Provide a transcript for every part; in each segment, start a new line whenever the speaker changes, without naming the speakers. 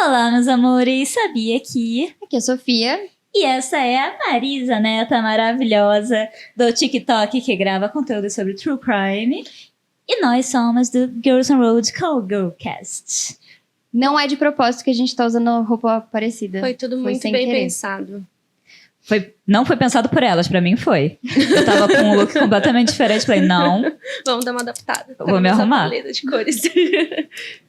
Olá, meus amores, sabia que...
Aqui é a Sofia.
E essa é a Marisa, neta maravilhosa do TikTok que grava conteúdo sobre True Crime. E nós somos do Girls on Road Call Girlcast.
Não é de propósito que a gente tá usando roupa parecida.
Foi tudo muito bem pensado.
Não foi pensado por elas, pra mim foi. Eu tava com um look completamente diferente, falei, não.
Vamos dar uma adaptada.
Vou me arrumar.
De cores.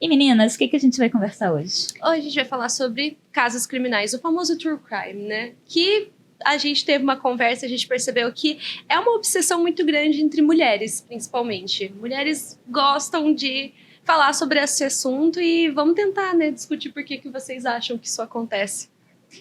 E meninas, o que a gente vai conversar hoje?
Hoje a gente vai falar sobre casos criminais, o famoso True Crime, né? Que a gente teve uma conversa, a gente percebeu que é uma obsessão muito grande entre mulheres, principalmente. Mulheres gostam de falar sobre esse assunto e vamos tentar, né, discutir por que vocês acham que isso acontece.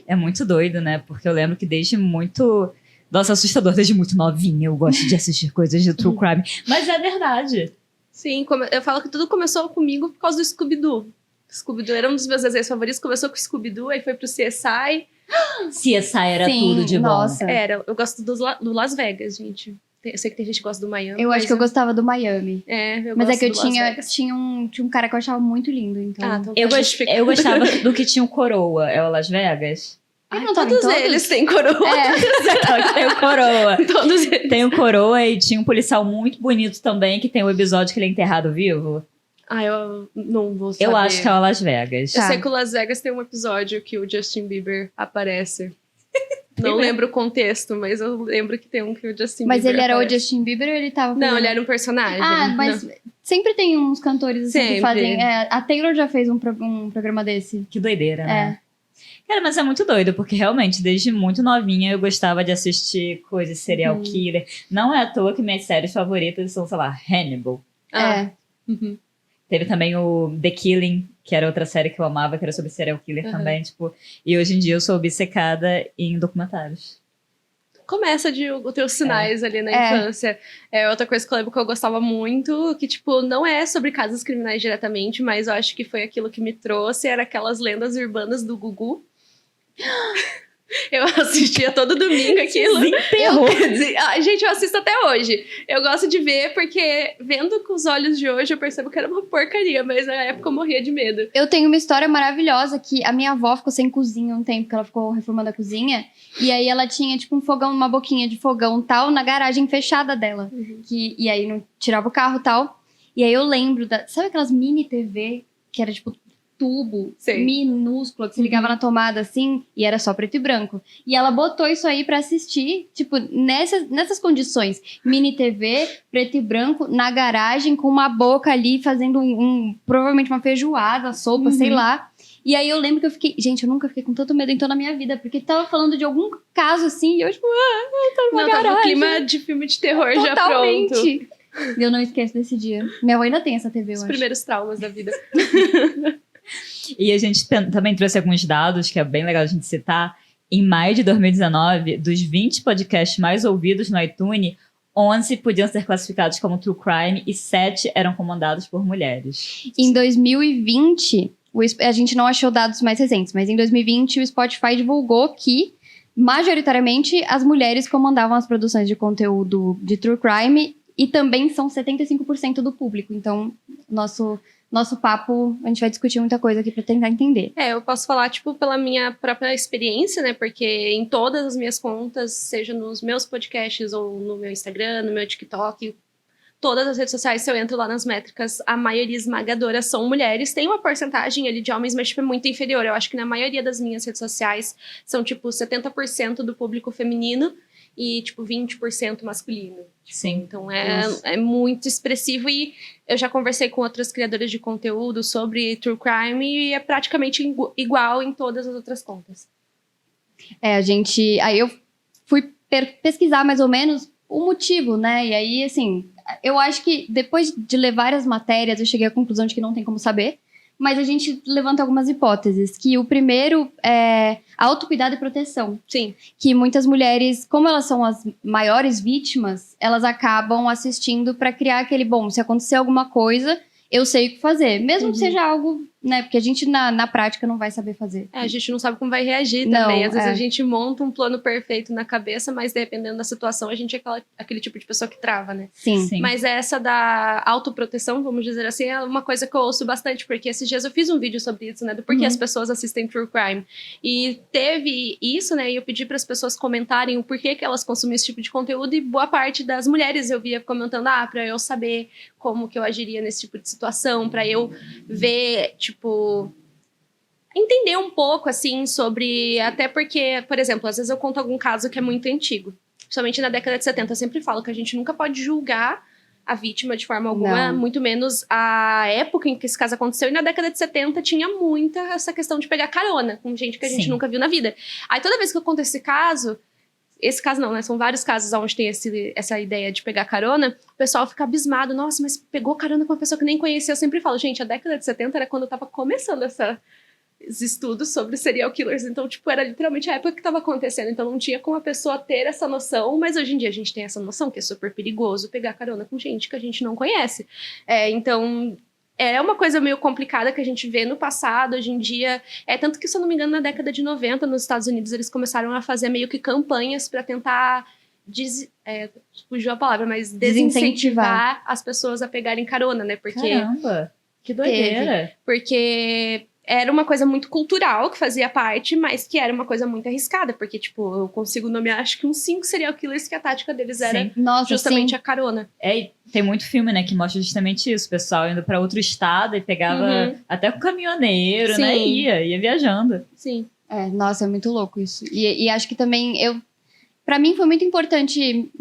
É muito doido, né? Porque eu lembro que desde muito... Nossa, assustador, desde muito novinha eu gosto de assistir coisas de True Crime. Mas é verdade.
Sim, eu falo que tudo começou comigo por causa do Scooby-Doo. Scooby-Doo era um dos meus desenhos favoritos, começou com o Scooby-Doo, aí foi pro CSI.
CSI era
Sim,
tudo de bom.
nossa.
Era, eu gosto do Las Vegas, gente. Eu sei que tem gente que gosta do Miami.
Eu acho que eu gostava do Miami.
Eu
mas
gosto
é que eu
do Las Vegas.
tinha um cara que eu achava muito lindo, então...
Então
Eu gostava do que tinha o Coroa. É o Las Vegas?
não tava em
todos eles têm coroa.
Tem o Coroa.
Todos eles.
Tem o Coroa e tinha um policial muito bonito também, que tem o episódio que ele é enterrado vivo.
Eu não vou saber.
Eu acho que é o Las Vegas.
Eu sei que o Las Vegas tem um episódio que o Justin Bieber aparece. Não lembro o contexto, mas eu lembro que tem um que o Justin
Mas
Bieber
ele era
aparece.
o Justin Bieber ou ele tava...
Não, ele era um personagem.
mas sempre tem uns cantores assim
Sempre.
que fazem... a Taylor já fez um programa desse.
Que doideira, né? Cara, mas é muito doido, porque realmente, desde muito novinha, eu gostava de assistir coisas serial killer. Não é à toa que minhas séries favoritas são, sei lá, Hannibal.
Uhum.
Teve também o The Killing, que era outra série que eu amava, que era sobre serial killer também, tipo... E hoje em dia eu sou obcecada em documentários.
Começa de ter os sinais ali na infância. Outra coisa que eu lembro que eu gostava muito, que, tipo, não é sobre casos criminais diretamente, mas eu acho que foi aquilo que me trouxe, era aquelas lendas urbanas do Gugu. Eu assistia todo domingo aquilo. Gente, eu assisto até hoje. Eu gosto de ver, porque vendo com os olhos de hoje, eu percebo que era uma porcaria, mas na época eu morria de medo.
Eu tenho uma história maravilhosa que a minha avó ficou sem cozinha um tempo, que ela ficou reformando a cozinha. E aí ela tinha, tipo, um fogão, uma boquinha de fogão tal, na garagem fechada dela. E aí não tirava o carro e tal. E aí eu lembro sabe aquelas mini TV que era, tipo, tubo minúsculo, que se ligava na tomada assim, e era só preto e branco. E ela botou isso aí pra assistir, tipo, nessas condições. Mini TV, preto e branco, na garagem, com uma boca ali, fazendo provavelmente uma feijoada, sopa, sei lá. E aí eu lembro que eu fiquei... Gente, eu nunca fiquei com tanto medo então na minha vida, porque tava falando de algum caso assim, e eu tipo, eu tô numa garagem.
Tava um clima de filme de terror
Totalmente.
já pronto.
Eu não esqueço desse dia. Minha avó ainda tem essa TV, eu acho.
Os primeiros traumas da vida.
E a gente também trouxe alguns dados que é bem legal a gente citar. Em maio de 2019, dos 20 podcasts mais ouvidos no iTunes, 11 podiam ser classificados como True Crime e 7 eram comandados por mulheres.
Em 2020, a gente não achou dados mais recentes, mas em 2020 o Spotify divulgou que, majoritariamente, as mulheres comandavam as produções de conteúdo de True Crime e também são 75% do público. Então, nosso papo, a gente vai discutir muita coisa aqui pra tentar entender.
Eu posso falar, tipo, pela minha própria experiência, né? Porque em todas as minhas contas, seja nos meus podcasts ou no meu Instagram, no meu TikTok, todas as redes sociais, se eu entro lá nas métricas, a maioria esmagadora são mulheres. Tem uma porcentagem ali de homens, mas, tipo, é muito inferior. Eu acho que na maioria das minhas redes sociais são, tipo, 70% do público feminino e, tipo, 20% masculino. Tipo,
Sim.
Então, é muito expressivo e eu já conversei com outras criadoras de conteúdo sobre True Crime e é praticamente igual em todas as outras contas.
Aí eu fui pesquisar mais ou menos o motivo, né? E aí, assim, eu acho que depois de ler várias matérias, eu cheguei à conclusão de que não tem como saber. Mas a gente levanta algumas hipóteses, que o primeiro é autocuidado e proteção.
Sim.
Que muitas mulheres, como elas são as maiores vítimas, elas acabam assistindo para criar aquele, bom, se acontecer alguma coisa, eu sei o que fazer. Mesmo que seja algo né? Porque a gente na prática não vai saber fazer.
A gente não sabe como vai reagir
Não,
também. Às vezes a gente monta um plano perfeito na cabeça, mas dependendo da situação, a gente é aquele tipo de pessoa que trava, né?
Sim.
Mas essa da autoproteção, vamos dizer assim, é uma coisa que eu ouço bastante, porque esses dias eu fiz um vídeo sobre isso, né? Do porquê as pessoas assistem True Crime. E teve isso, né? E eu pedi para as pessoas comentarem o porquê que elas consumem esse tipo de conteúdo, e boa parte das mulheres eu via comentando, para eu saber como que eu agiria nesse tipo de situação, para eu ver, tipo, entender um pouco, assim, sobre... Até porque, por exemplo, às vezes eu conto algum caso que é muito antigo. Principalmente na década de 70, eu sempre falo que a gente nunca pode julgar a vítima de forma alguma, muito menos a época em que esse caso aconteceu. E na década de 70 tinha muita essa questão de pegar carona com gente que a gente nunca viu na vida. Aí toda vez que eu conto esse caso não, né? São vários casos onde tem essa ideia de pegar carona, o pessoal fica abismado. Nossa, mas pegou carona com uma pessoa que nem conhecia. Eu sempre falo, gente, a década de 70 era quando tava começando esses estudos sobre serial killers. Então, tipo, era literalmente a época que tava acontecendo. Então, não tinha como a pessoa ter essa noção. Mas hoje em dia a gente tem essa noção que é super perigoso pegar carona com gente que a gente não conhece. Então... é uma coisa meio complicada que a gente vê no passado, hoje em dia. Tanto que, se eu não me engano, na década de 90, nos Estados Unidos, eles começaram a fazer meio que campanhas para tentar, fugiu a palavra, mas desincentivar as pessoas a pegarem carona, né? Porque,
Caramba, que doideira.
porque era uma coisa muito cultural, que fazia parte, mas que era uma coisa muito arriscada. Porque, tipo, eu consigo nomear, acho que uns 5 serial killers que a tática deles era justamente a carona.
Tem muito filme, né, que mostra justamente isso. O pessoal indo pra outro estado e pegava até com caminhoneiro, né? Ia viajando.
Sim.
Nossa, é muito louco isso. E acho que também pra mim foi muito importante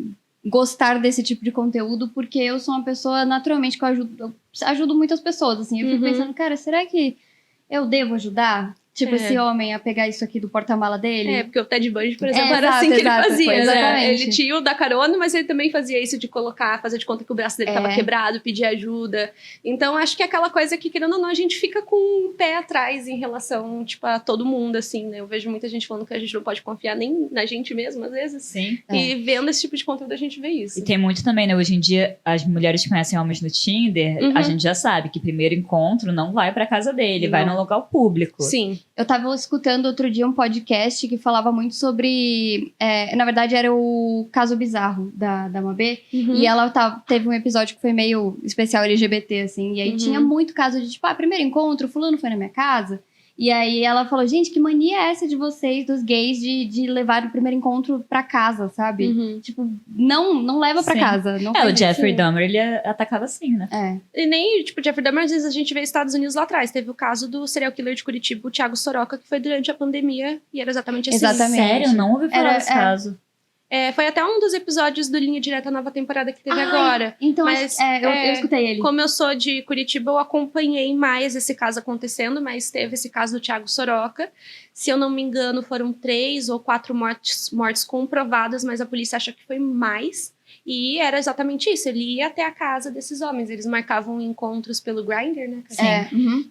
gostar desse tipo de conteúdo, porque eu sou uma pessoa, naturalmente, que eu ajudo muitas pessoas, assim. Eu fico pensando, cara, será que eu devo ajudar? Tipo, esse homem a pegar isso aqui do porta-mala dele?
Porque o Ted Bundy, por exemplo, era assim que ele fazia,
exatamente.
Ele tinha o da carona, mas ele também fazia isso de fazer de conta que o braço dele tava quebrado, pedir ajuda. Então, acho que é aquela coisa que, querendo ou não, a gente fica com um pé atrás em relação, tipo, a todo mundo, assim, né? Eu vejo muita gente falando que a gente não pode confiar nem na gente mesmo, às vezes.
Sim.
E vendo esse tipo de conteúdo, a gente vê isso.
E tem muito também, né? Hoje em dia, as mulheres que conhecem homens no Tinder, a gente já sabe que primeiro encontro não vai pra casa dele, vai no local público.
Sim.
Eu tava escutando outro dia um podcast que falava muito sobre... na verdade, era o Caso Bizarro da Mabê. E ela teve um episódio que foi meio especial LGBT, assim. E aí tinha muito caso de, tipo, primeiro encontro, fulano foi na minha casa. E aí ela falou, gente, que mania é essa de vocês, dos gays, de levar o primeiro encontro pra casa, sabe? Tipo, não leva pra casa. Não
o Jeffrey Dahmer, ele atacava assim, né?
E nem, tipo, Jeffrey Dahmer, às vezes a gente vê Estados Unidos lá atrás. Teve o caso do serial killer de Curitiba, o Thiago Soroca, que foi durante a pandemia, e era exatamente assim.
Exatamente.
Sério? Eu não ouvi falar desse caso.
Foi até um dos episódios do Linha Direta nova temporada que teve agora.
Então,
mas,
eu escutei ele.
Como eu sou de Curitiba, eu acompanhei mais esse caso acontecendo, mas teve esse caso do Thiago Soroca. Se eu não me engano, foram 3 ou 4 mortes comprovadas, mas a polícia acha que foi mais. E era exatamente isso, ele ia até a casa desses homens, eles marcavam encontros pelo Grindr, né?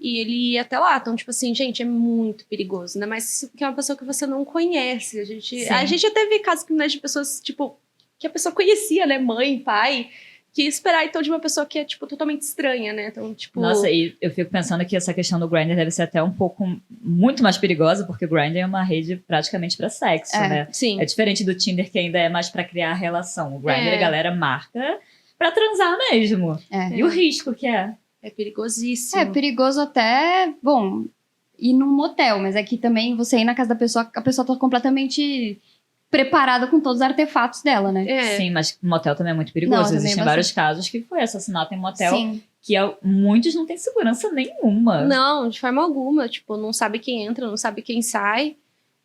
E ele ia até lá, então, tipo assim, gente, é muito perigoso, ainda mais que é uma pessoa que você não conhece. A gente até vê casos criminais de pessoas, tipo, que a pessoa conhecia, né? Mãe, pai, que esperar, então, de uma pessoa que é, tipo, totalmente estranha, né? Então, tipo...
Nossa, e eu fico pensando que essa questão do Grindr deve ser até um pouco, muito mais perigosa, porque o Grindr é uma rede praticamente pra sexo, né?
Sim.
É diferente do Tinder, que ainda é mais pra criar relação. O Grindr, a galera marca pra transar mesmo. E o risco que é?
É perigosíssimo.
É perigoso até, bom, ir num motel, mas aqui também você ir na casa da pessoa, a pessoa tá completamente... preparada com todos os artefatos dela, né?
Sim, mas motel também é muito perigoso. Existem vários casos que foi assassinato em motel.
Sim.
Que muitos não têm segurança nenhuma.
Não, de forma alguma. Tipo, não sabe quem entra, não sabe quem sai.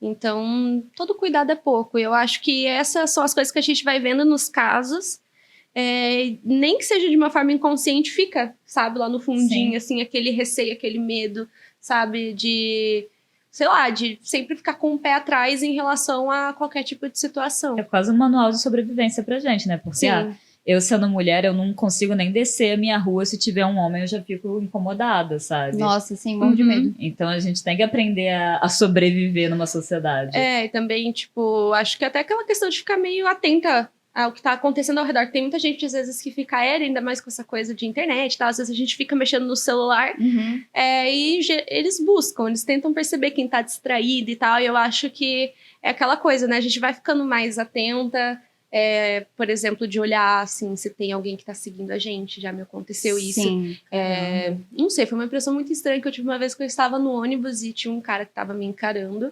Então, todo cuidado é pouco. Eu acho que essas são as coisas que a gente vai vendo nos casos. Nem que seja de uma forma inconsciente, fica, sabe, lá no fundinho, assim, aquele receio, aquele medo, sabe, de... sei lá, de sempre ficar com o pé atrás em relação a qualquer tipo de situação.
É quase um manual de sobrevivência pra gente, né? Porque eu sendo mulher, eu não consigo nem descer a minha rua. Se tiver um homem, eu já fico incomodada, sabe?
Nossa, sim, morro de medo.
Então a gente tem que aprender a sobreviver numa sociedade.
E também, tipo, acho que até aquela questão de ficar meio atenta o que tá acontecendo ao redor. Tem muita gente, às vezes, que fica aérea, ainda mais com essa coisa de internet e tal. Às vezes a gente fica mexendo no celular e eles buscam, eles tentam perceber quem tá distraído e tal. E eu acho que é aquela coisa, né? A gente vai ficando mais atenta, por exemplo, de olhar, assim, se tem alguém que tá seguindo a gente. Já me aconteceu isso.
Sim.
Não sei, foi uma impressão muito estranha que eu tive uma vez que eu estava no ônibus e tinha um cara que tava me encarando.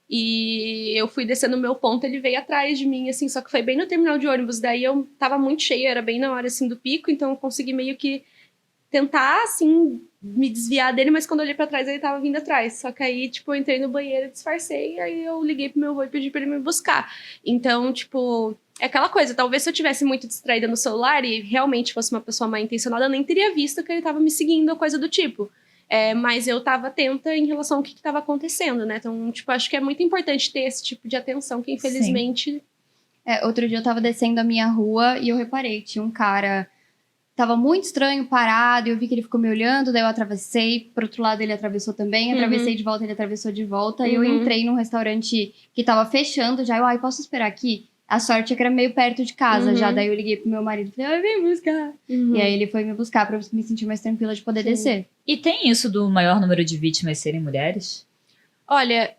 E eu fui descendo o meu ponto, ele veio atrás de mim, assim, só que foi bem no terminal de ônibus. Daí eu tava muito cheia, era bem na hora, assim, do pico, então eu consegui meio que tentar, assim, me desviar dele, mas quando eu olhei pra trás, ele tava vindo atrás. Só que aí, tipo, eu entrei no banheiro, disfarcei, aí eu liguei pro meu avô e pedi pra ele me buscar. Então, tipo, é aquela coisa, talvez se eu tivesse muito distraída no celular e realmente fosse uma pessoa mal intencionada, eu nem teria visto que ele tava me seguindo ou coisa do tipo. Mas eu tava atenta em relação ao que tava acontecendo, né? Então, tipo, acho que é muito importante ter esse tipo de atenção, que infelizmente...
Outro dia eu tava descendo a minha rua e eu reparei, tinha um cara... Tava muito estranho, parado, e eu vi que ele ficou me olhando, daí eu atravessei, pro outro lado ele atravessou também, atravessei de volta, ele atravessou de volta, e eu entrei num restaurante que tava fechando já, posso esperar aqui? A sorte é que era meio perto de casa já, daí eu liguei pro meu marido e falei, vem me buscar. E aí ele foi me buscar pra eu me sentir mais tranquila de poder descer.
E tem isso do maior número de vítimas serem mulheres?
Olha,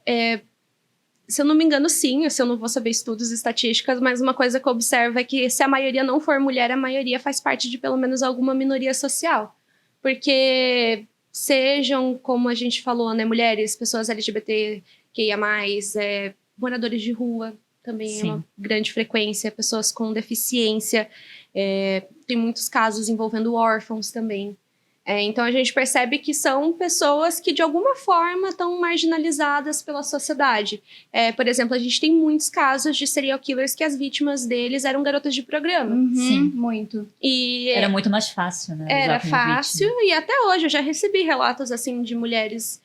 se eu não me engano, sim. Eu não vou saber estudos e estatísticas, mas uma coisa que eu observo é que se a maioria não for mulher, a maioria faz parte de pelo menos alguma minoria social. Porque sejam, como a gente falou, né, mulheres, pessoas LGBTQIA+, moradores de rua, também é uma grande frequência, pessoas com deficiência, tem muitos casos envolvendo órfãos também. Então a gente percebe que são pessoas que de alguma forma estão marginalizadas pela sociedade. Por exemplo, a gente tem muitos casos de serial killers que as vítimas deles eram garotas de programa.
Sim, muito.
E
era muito mais fácil, né?
Era fácil, e até hoje eu já recebi relatos assim de mulheres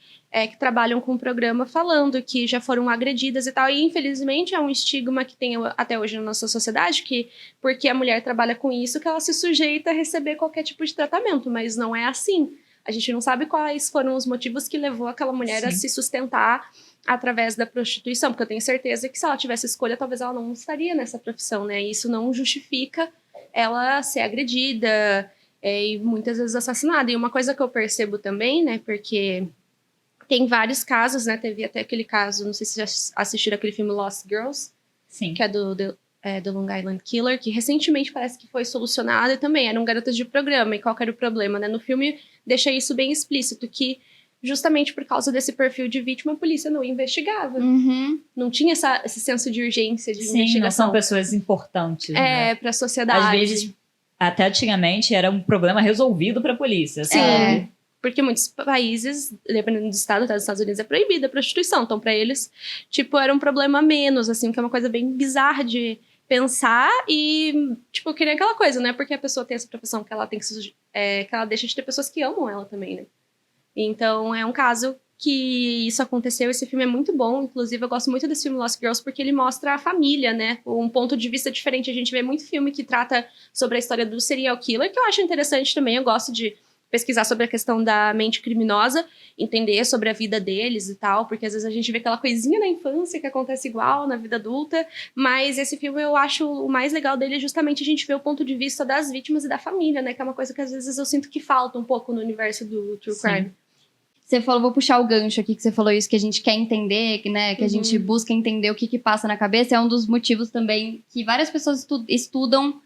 que trabalham com o programa falando que já foram agredidas e tal, e infelizmente é um estigma que tem até hoje na nossa sociedade, que porque a mulher trabalha com isso, que ela se sujeita a receber qualquer tipo de tratamento, mas não é assim. A gente não sabe quais foram os motivos que levou aquela mulher a se sustentar através da prostituição, porque eu tenho certeza que se ela tivesse escolha, talvez ela não estaria nessa profissão, né? E isso não justifica ela ser agredida e muitas vezes assassinada. E uma coisa que eu percebo também, né, porque tem vários casos, né? Teve até aquele caso, não sei se já assistiram aquele filme Lost Girls.
Sim.
Que é do Long Island Killer, que recentemente parece que foi solucionado e também eram garotas de programa. E qual que era o problema, né? No filme deixa isso bem explícito, que justamente por causa desse perfil de vítima, a polícia não investigava. Não tinha esse senso de urgência de investigação.
Não são pessoas importantes, né?
Pra sociedade.
Às vezes, até antigamente, era um problema resolvido pra polícia.
Sim. Porque muitos países, dependendo do estado, até nos Estados Unidos é proibida a prostituição. Então, pra eles, tipo, era um problema a menos, assim, que é uma coisa bem bizarra de pensar e, tipo, queria aquela coisa, né? Porque a pessoa tem essa profissão que ela tem que ela deixa de ter pessoas que amam ela também, né? Então, é um caso que isso aconteceu. Esse filme é muito bom. Inclusive, eu gosto muito desse filme Lost Girls porque ele mostra a família, né? Um ponto de vista diferente. A gente vê muito filme que trata sobre a história do serial killer, que eu acho interessante também. Eu gosto de pesquisar sobre a questão da mente criminosa, entender sobre a vida deles e tal, porque às vezes a gente vê aquela coisinha na infância que acontece igual na vida adulta, mas esse filme eu acho o mais legal dele é justamente a gente ver o ponto de vista das vítimas e da família, né, que é uma coisa que às vezes eu sinto que falta um pouco no universo do True Crime.
Você falou, vou puxar o gancho aqui, que você falou isso, que a gente quer entender, né, que a gente busca entender o que passa na cabeça, é um dos motivos também que várias pessoas estudam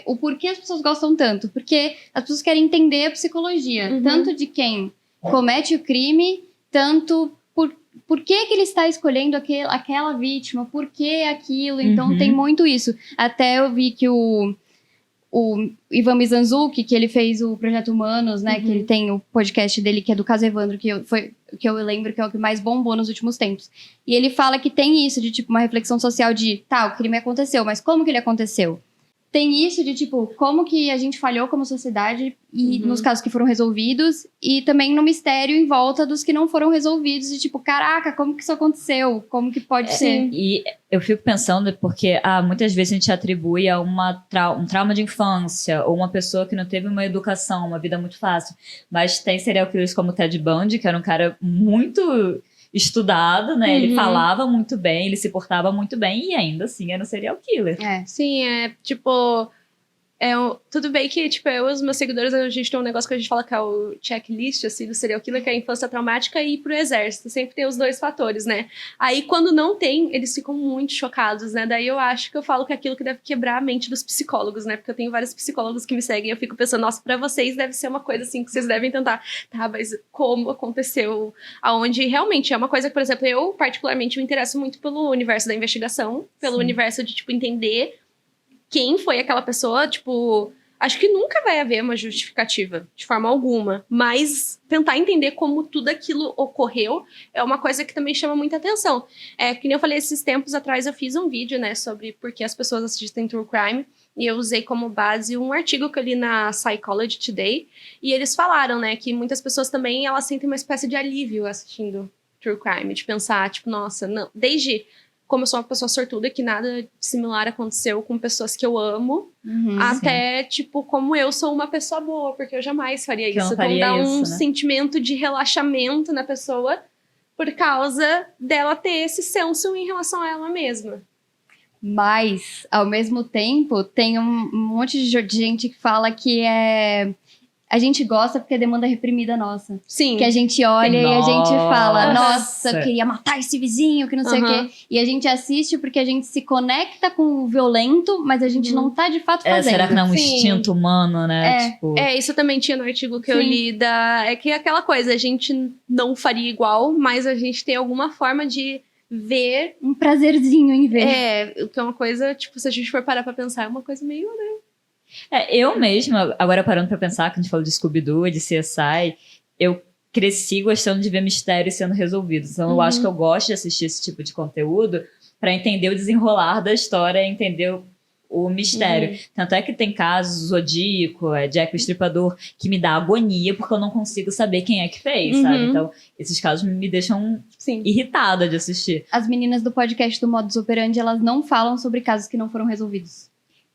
o porquê as pessoas gostam tanto. Porque as pessoas querem entender a psicologia, tanto de quem comete o crime, tanto por que ele está escolhendo aquela vítima, por que aquilo. Então tem muito isso. Até eu vi que o Ivan Mizanzuki, que ele fez o Projeto Humanos, né, que ele tem o podcast dele, que é do caso Evandro, que eu lembro que é o que mais bombou nos últimos tempos. E ele fala que tem isso de, tipo, uma reflexão social de, o crime aconteceu, mas como que ele aconteceu? Tem isso de, tipo, como que a gente falhou como sociedade e nos casos que foram resolvidos, e também no mistério em volta dos que não foram resolvidos, de tipo, caraca, como que isso aconteceu? Como que pode ser?
E eu fico pensando, porque muitas vezes a gente atribui a um trauma de infância, ou uma pessoa que não teve uma educação, uma vida muito fácil. Mas tem serial killers como o Ted Bundy, que era um cara muito estudado, né? Ele
Uhum.
falava muito bem, ele se portava muito bem e ainda assim era um serial killer.
Sim, tipo... tudo bem que, tipo, eu e os meus seguidores, a gente tem um negócio que a gente fala que é o checklist, assim, do serial killer, que é a infância traumática e ir pro exército. Sempre tem os dois fatores, né? Aí, quando não tem, eles ficam muito chocados, né? Daí eu acho que eu falo que é aquilo que deve quebrar a mente dos psicólogos, né? Porque eu tenho vários psicólogos que me seguem e eu fico pensando, nossa, pra vocês deve ser uma coisa, assim, que vocês devem tentar. Tá, mas como aconteceu? Aonde realmente é uma coisa que, por exemplo, eu, particularmente, me interesso muito pelo universo da investigação, pelo
Sim.
universo de, tipo, entender quem foi aquela pessoa, tipo... Acho que nunca vai haver uma justificativa, de forma alguma. Mas tentar entender como tudo aquilo ocorreu é uma coisa que também chama muita atenção. Que nem eu falei, esses tempos atrás eu fiz um vídeo, né, sobre por que as pessoas assistem True Crime. E eu usei como base um artigo que eu li na Psychology Today. E eles falaram, né, que muitas pessoas também, elas sentem uma espécie de alívio assistindo True Crime. De pensar, tipo, nossa, não... Desde... como eu sou uma pessoa sortuda, que nada similar aconteceu com pessoas que eu amo, até, tipo, como eu sou uma pessoa boa, porque eu jamais faria
Que eu
isso.
não faria
Então dá um
isso, né?
sentimento de relaxamento na pessoa por causa dela ter esse senso em relação a ela mesma.
Mas, ao mesmo tempo, tem um monte de gente que fala que a gente gosta porque é demanda reprimida nossa.
Sim.
Que a gente olha e a gente fala, nossa,
Nossa.
eu queria matar esse vizinho, que não sei o
Aham.
quê. E a gente assiste porque a gente se conecta com o violento, mas a gente não tá de fato fazendo.
Será que não é um
Sim.
instinto humano, né? Tipo,
Isso também tinha no artigo que eu
Sim.
li é que é aquela coisa, a gente não faria igual, mas a gente tem alguma forma de ver.
Um prazerzinho em ver.
O que é uma coisa, tipo, se a gente for parar pra pensar, é uma coisa meio, né?
eu mesma, agora parando pra pensar, que a gente falou de Scooby-Doo, de CSI, eu cresci gostando de ver mistérios sendo resolvidos. Então eu acho que eu gosto de assistir esse tipo de conteúdo pra entender o desenrolar da história, entender o mistério. Tanto é que tem casos, Zodíaco, Jack o Estripador, que me dá agonia porque eu não consigo saber quem é que fez, sabe? Então esses casos me deixam
Sim.
irritada de assistir.
As meninas do podcast do Modus Operandi, elas não falam sobre casos que não foram resolvidos.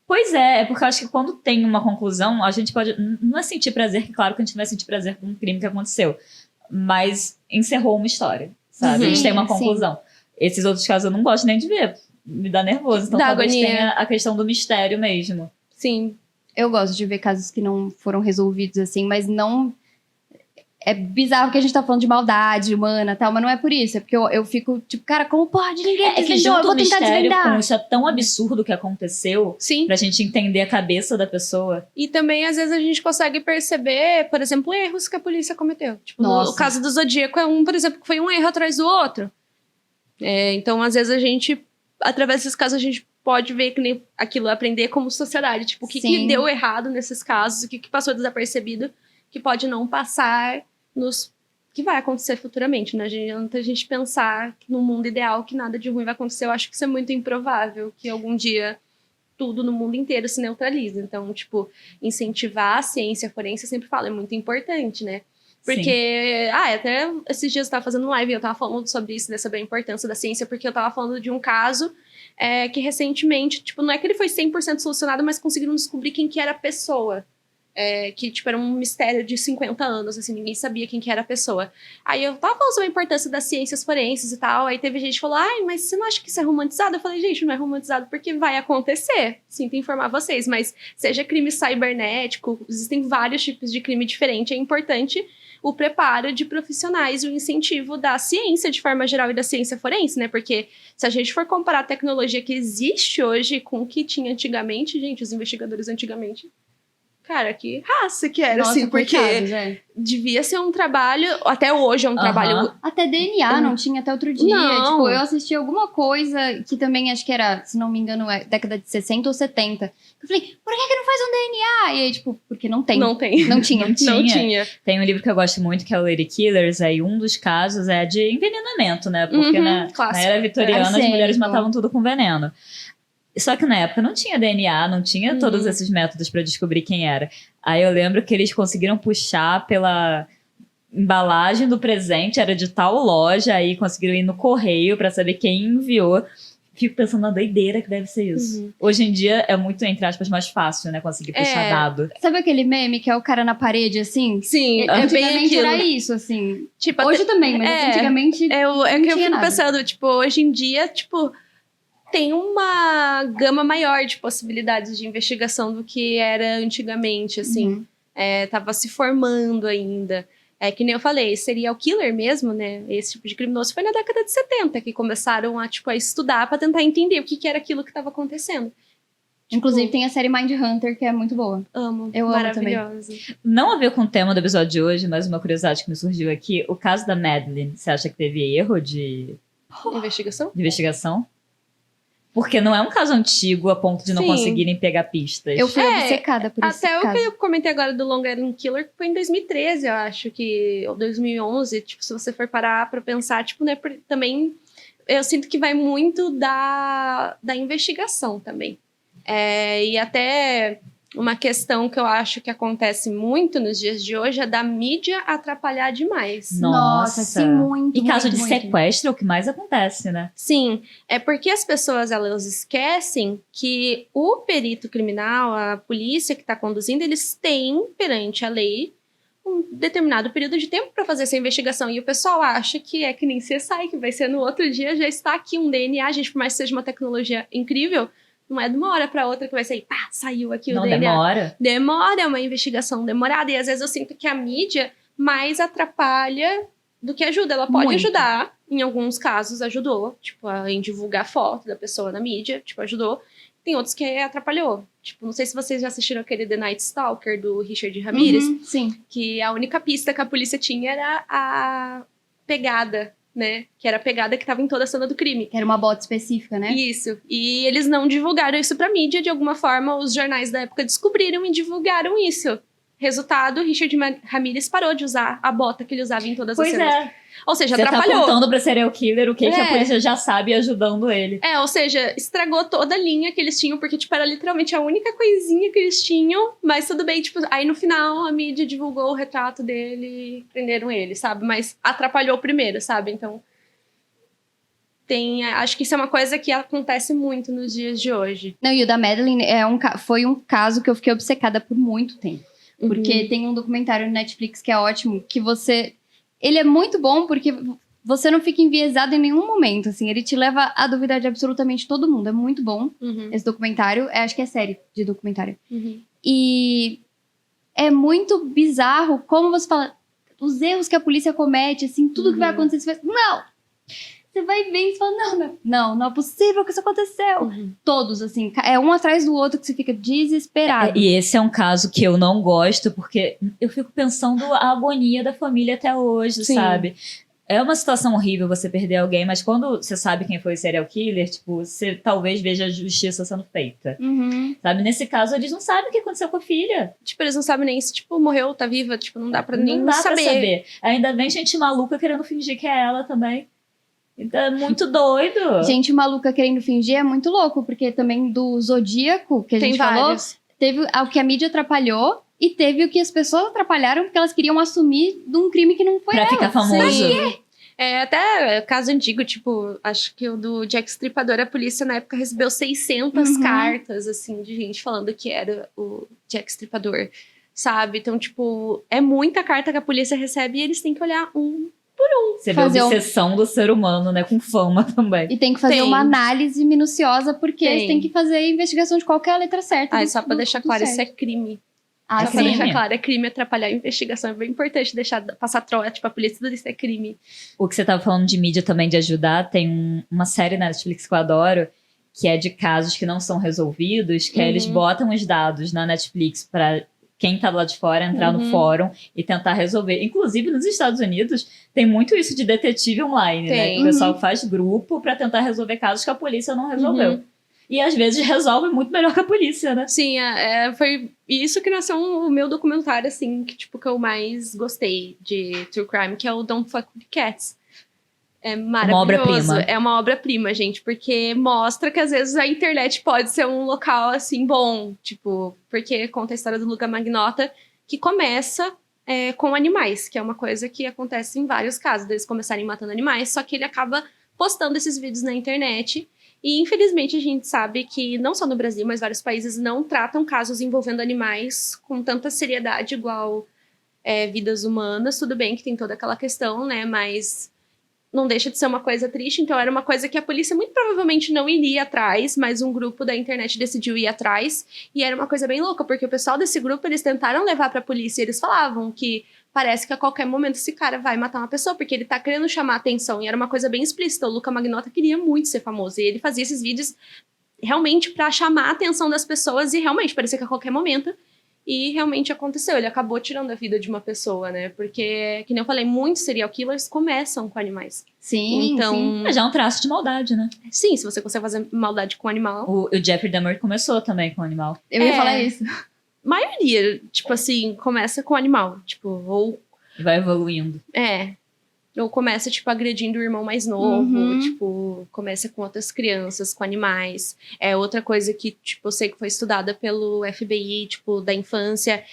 Pois é porque eu acho que quando tem uma conclusão, a gente pode... Não é sentir prazer, que claro que a gente vai sentir prazer com um crime que aconteceu. Mas encerrou uma história, sabe? A gente tem uma conclusão. Esses outros casos eu não gosto nem de ver. Me dá nervoso. Então
Dá
talvez
agonia.
tenha a questão do mistério mesmo.
Sim.
Eu gosto de ver casos que não foram resolvidos, assim, mas não... É bizarro que a gente tá falando de maldade humana e tal, mas não é por isso. É porque eu fico, tipo, cara, como pode? Ninguém
É que
desvendou, eu
junto
vou
o
tentar
mistério
desvendar.
com isso é tão absurdo que aconteceu
Sim.
pra gente entender a cabeça da pessoa.
E também, às vezes, a gente consegue perceber, por exemplo, erros que a polícia cometeu. Tipo,
Nossa.
o caso do Zodíaco é um, por exemplo, que foi um erro atrás do outro. Então, às vezes, a gente, através desses casos, a gente pode ver que nem aquilo, aprender como sociedade. Tipo, o que
Sim.
deu errado nesses casos, o que passou desapercebido, que pode não passar nos... que vai acontecer futuramente, né? A gente pensar que no mundo ideal que nada de ruim vai acontecer. Eu acho que isso é muito improvável, que algum dia tudo no mundo inteiro se neutralize. Então, tipo, incentivar a ciência forense, eu sempre falo, é muito importante, né? Porque, até esses dias eu tava fazendo live e eu tava falando sobre isso, sobre a importância da ciência, porque eu tava falando de um caso que recentemente, tipo, não é que ele foi 100% solucionado, mas conseguiram descobrir quem que era a pessoa. Que, tipo, era um mistério de 50 anos, assim, ninguém sabia quem que era a pessoa. Aí eu tava falando sobre a importância das ciências forenses e tal, aí teve gente que falou, mas você não acha que isso é romantizado? Eu falei, gente, não é romantizado porque vai acontecer, sinto informar vocês, mas seja crime cibernético, existem vários tipos de crime diferente, é importante o preparo de profissionais e o incentivo da ciência de forma geral e da ciência forense, né, porque se a gente for comparar a tecnologia que existe hoje com o que tinha antigamente, gente, os investigadores antigamente... Cara, que raça que era,
Nossa,
assim, porque
coitados,
devia ser um trabalho, até hoje é um trabalho...
Até DNA não tinha até outro dia.
Não.
Tipo, eu assisti alguma coisa que também acho que era, se não me engano, década de 60 ou 70. Eu falei, por que não faz um DNA? E aí, tipo, porque não tem.
Não tem.
Não tinha.
Não tinha.
Tem um livro que eu gosto muito, que é o Lady Killers, aí um dos casos é de envenenamento, né? Porque na
clássico.
era vitoriana as
Arsênico.
mulheres matavam tudo com veneno. Só que na época não tinha DNA, não tinha todos esses métodos pra descobrir quem era. Aí eu lembro que eles conseguiram puxar pela embalagem do presente, era de tal loja, aí conseguiram ir no correio pra saber quem enviou. fico pensando na doideira que deve ser isso. Hoje em dia é muito, entre aspas, mais fácil, né? Conseguir puxar dado.
Sabe aquele meme que é o cara na parede, assim?
Sim, é bem
Antigamente
aquilo.
era isso, assim.
Tipo,
Hoje também, mas antigamente
É
não
que eu
tinha
fico
nada.
pensando, tipo, hoje em dia, tipo, tem uma gama maior de possibilidades de investigação do que era antigamente, assim. Tava se formando ainda. É que nem eu falei, serial killer mesmo, né? Esse tipo de criminoso foi na década de 70 que começaram a estudar pra tentar entender o que era aquilo que estava acontecendo.
Inclusive tem a série Mindhunter, que é muito boa.
Amo.
Eu amo também.
Maravilhosa.
Não a ver com o tema do episódio de hoje, mas uma curiosidade que me surgiu aqui. O caso da Madeleine, você acha que teve erro de
Investigação?
investigação? Porque não é um caso antigo a ponto de não
Sim.
conseguirem pegar pistas.
Eu fui obcecada por esse
Até o
caso.
que eu comentei agora do Long Island Killer, que foi em 2013, eu acho, ou 2011. Tipo, se você for parar pra pensar, tipo, né, também eu sinto que vai muito da investigação também. E até uma questão que eu acho que acontece muito nos dias de hoje é da mídia atrapalhar demais.
Nossa, sim, muito.
E caso de
muito.
sequestro é o que mais acontece, né?
Sim, é porque as pessoas elas esquecem que o perito criminal, a polícia que está conduzindo, eles têm perante a lei um determinado período de tempo para fazer essa investigação. E o pessoal acha que é que nem CSI, que vai ser no outro dia, já está aqui um DNA, gente, por mais que seja uma tecnologia incrível, não é de uma hora para outra que vai sair, pá, saiu aqui o DNA.
Demora.
Demora, é uma investigação demorada. E às vezes eu sinto que a mídia mais atrapalha do que ajuda. Ela pode
Muito.
ajudar, em alguns casos ajudou, tipo, em divulgar foto da pessoa na mídia, tipo, ajudou. Tem outros que atrapalhou. Tipo, não sei se vocês já assistiram aquele The Night Stalker, do Richard Ramirez,
Sim.
que a única pista que a polícia tinha era a pegada, né? Que era a pegada que estava em toda a cena do crime.
Que era uma bota específica, né?
Isso. E eles não divulgaram isso pra mídia. De alguma forma, os jornais da época descobriram e divulgaram isso. Resultado, Richard Ramirez parou de usar a bota que ele usava em todas as cenas. Ou seja,
Você
atrapalhou.
tá contando pra serial killer o que a polícia já sabe ajudando ele.
Ou seja, estragou toda a linha que eles tinham, porque, tipo, era literalmente a única coisinha que eles tinham, mas tudo bem, tipo, aí no final a mídia divulgou o retrato dele e prenderam ele, sabe? Mas atrapalhou primeiro, sabe? Então, acho que isso é uma coisa que acontece muito nos dias de hoje.
Não, e o da Madeleine foi um caso que eu fiquei obcecada por muito tempo. Porque tem um documentário no Netflix que é ótimo, que ele é muito bom porque você não fica enviesado em nenhum momento, assim. Ele te leva a duvidar de absolutamente todo mundo. É muito bom esse documentário. Acho que é série de documentário. E é muito bizarro como você fala... Os erros que a polícia comete, assim, tudo que vai acontecer, você fala, não! Você vai ver e você fala, não é possível que isso aconteceu. Todos, assim, é um atrás do outro que você fica desesperado.
E esse é um caso que eu não gosto, porque eu fico pensando a agonia da família até hoje, sabe? É uma situação horrível você perder alguém, mas quando você sabe quem foi o serial killer, tipo, você talvez veja a justiça sendo feita. Sabe? Nesse caso, eles não sabem o que aconteceu com a filha.
Tipo, eles não sabem nem se, tipo, morreu, tá viva. Tipo, não dá pra nem
Não dá
saber.
pra saber. Ainda vem gente maluca querendo fingir que é ela também. Então é muito doido.
Gente maluca querendo fingir é muito louco, porque também do Zodíaco, que a gente falou, teve o que a mídia atrapalhou e teve o que as pessoas atrapalharam porque elas queriam assumir de um crime que não foi
Pra
dela.
ficar famoso.
Até caso antigo, tipo, acho que o do Jack Stripador, a polícia na época recebeu 600 cartas, assim, de gente falando que era o Jack Stripador, sabe? Então, tipo, é muita carta que a polícia recebe e eles têm que olhar um por um.
Você vê a obsessão do ser humano, né? Com fama também.
E tem que fazer uma análise minuciosa, porque eles têm que fazer a investigação de qualquer letra certa.
Só pra deixar claro, isso é crime. Só pra deixar claro, é crime atrapalhar a investigação. É bem importante deixar passar troca, tipo, a polícia, tudo isso é crime.
O que você tava falando de mídia também, de ajudar, tem uma série na Netflix que eu adoro, que é de casos que não são resolvidos, que aí eles botam os dados na Netflix pra quem tá lá de fora entrar no fórum e tentar resolver. Inclusive, nos Estados Unidos, tem muito isso de detetive online, né? Que o pessoal faz grupo pra tentar resolver casos que a polícia não resolveu. E às vezes resolve muito melhor que a polícia, né?
Sim, foi isso que nasceu o meu documentário, assim, que eu mais gostei de True Crime, que é o Don't Fuck With Cats. É maravilhoso.
Uma obra-prima.
É uma obra-prima, gente, porque mostra que às vezes a internet pode ser um local, assim, bom. Tipo, porque conta a história do Luca Magnotta, que começa com animais, que é uma coisa que acontece em vários casos, deles começarem matando animais, só que ele acaba postando esses vídeos na internet. E, infelizmente, a gente sabe que, não só no Brasil, mas vários países não tratam casos envolvendo animais com tanta seriedade igual vidas humanas. Tudo bem que tem toda aquela questão, né? Mas não deixa de ser uma coisa triste. Então, era uma coisa que a polícia muito provavelmente não iria atrás, mas um grupo da internet decidiu ir atrás. E era uma coisa bem louca, porque o pessoal desse grupo, eles tentaram levar pra polícia e eles falavam que parece que a qualquer momento esse cara vai matar uma pessoa, porque ele tá querendo chamar atenção. E era uma coisa bem explícita. O Luca Magnotta queria muito ser famoso. E ele fazia esses vídeos realmente pra chamar a atenção das pessoas. E realmente, parecia que a qualquer momento. E realmente aconteceu. Ele acabou tirando a vida de uma pessoa, né? Porque, que nem eu falei, muitos serial killers começam com animais.
Sim,
Então,
sim.
Mas já é um traço de maldade, né?
sim, se você consegue fazer maldade com animal.
O Jeffrey Dahmer começou também com o animal.
Eu ia falar isso.
Maioria, tipo assim, começa com animal. Tipo, ou
E vai evoluindo.
Ou começa, tipo, agredindo o irmão mais novo.
Uhum.
Tipo, começa com outras crianças, com animais. Outra coisa que, tipo, eu sei que foi estudada pelo FBI, tipo, da infância,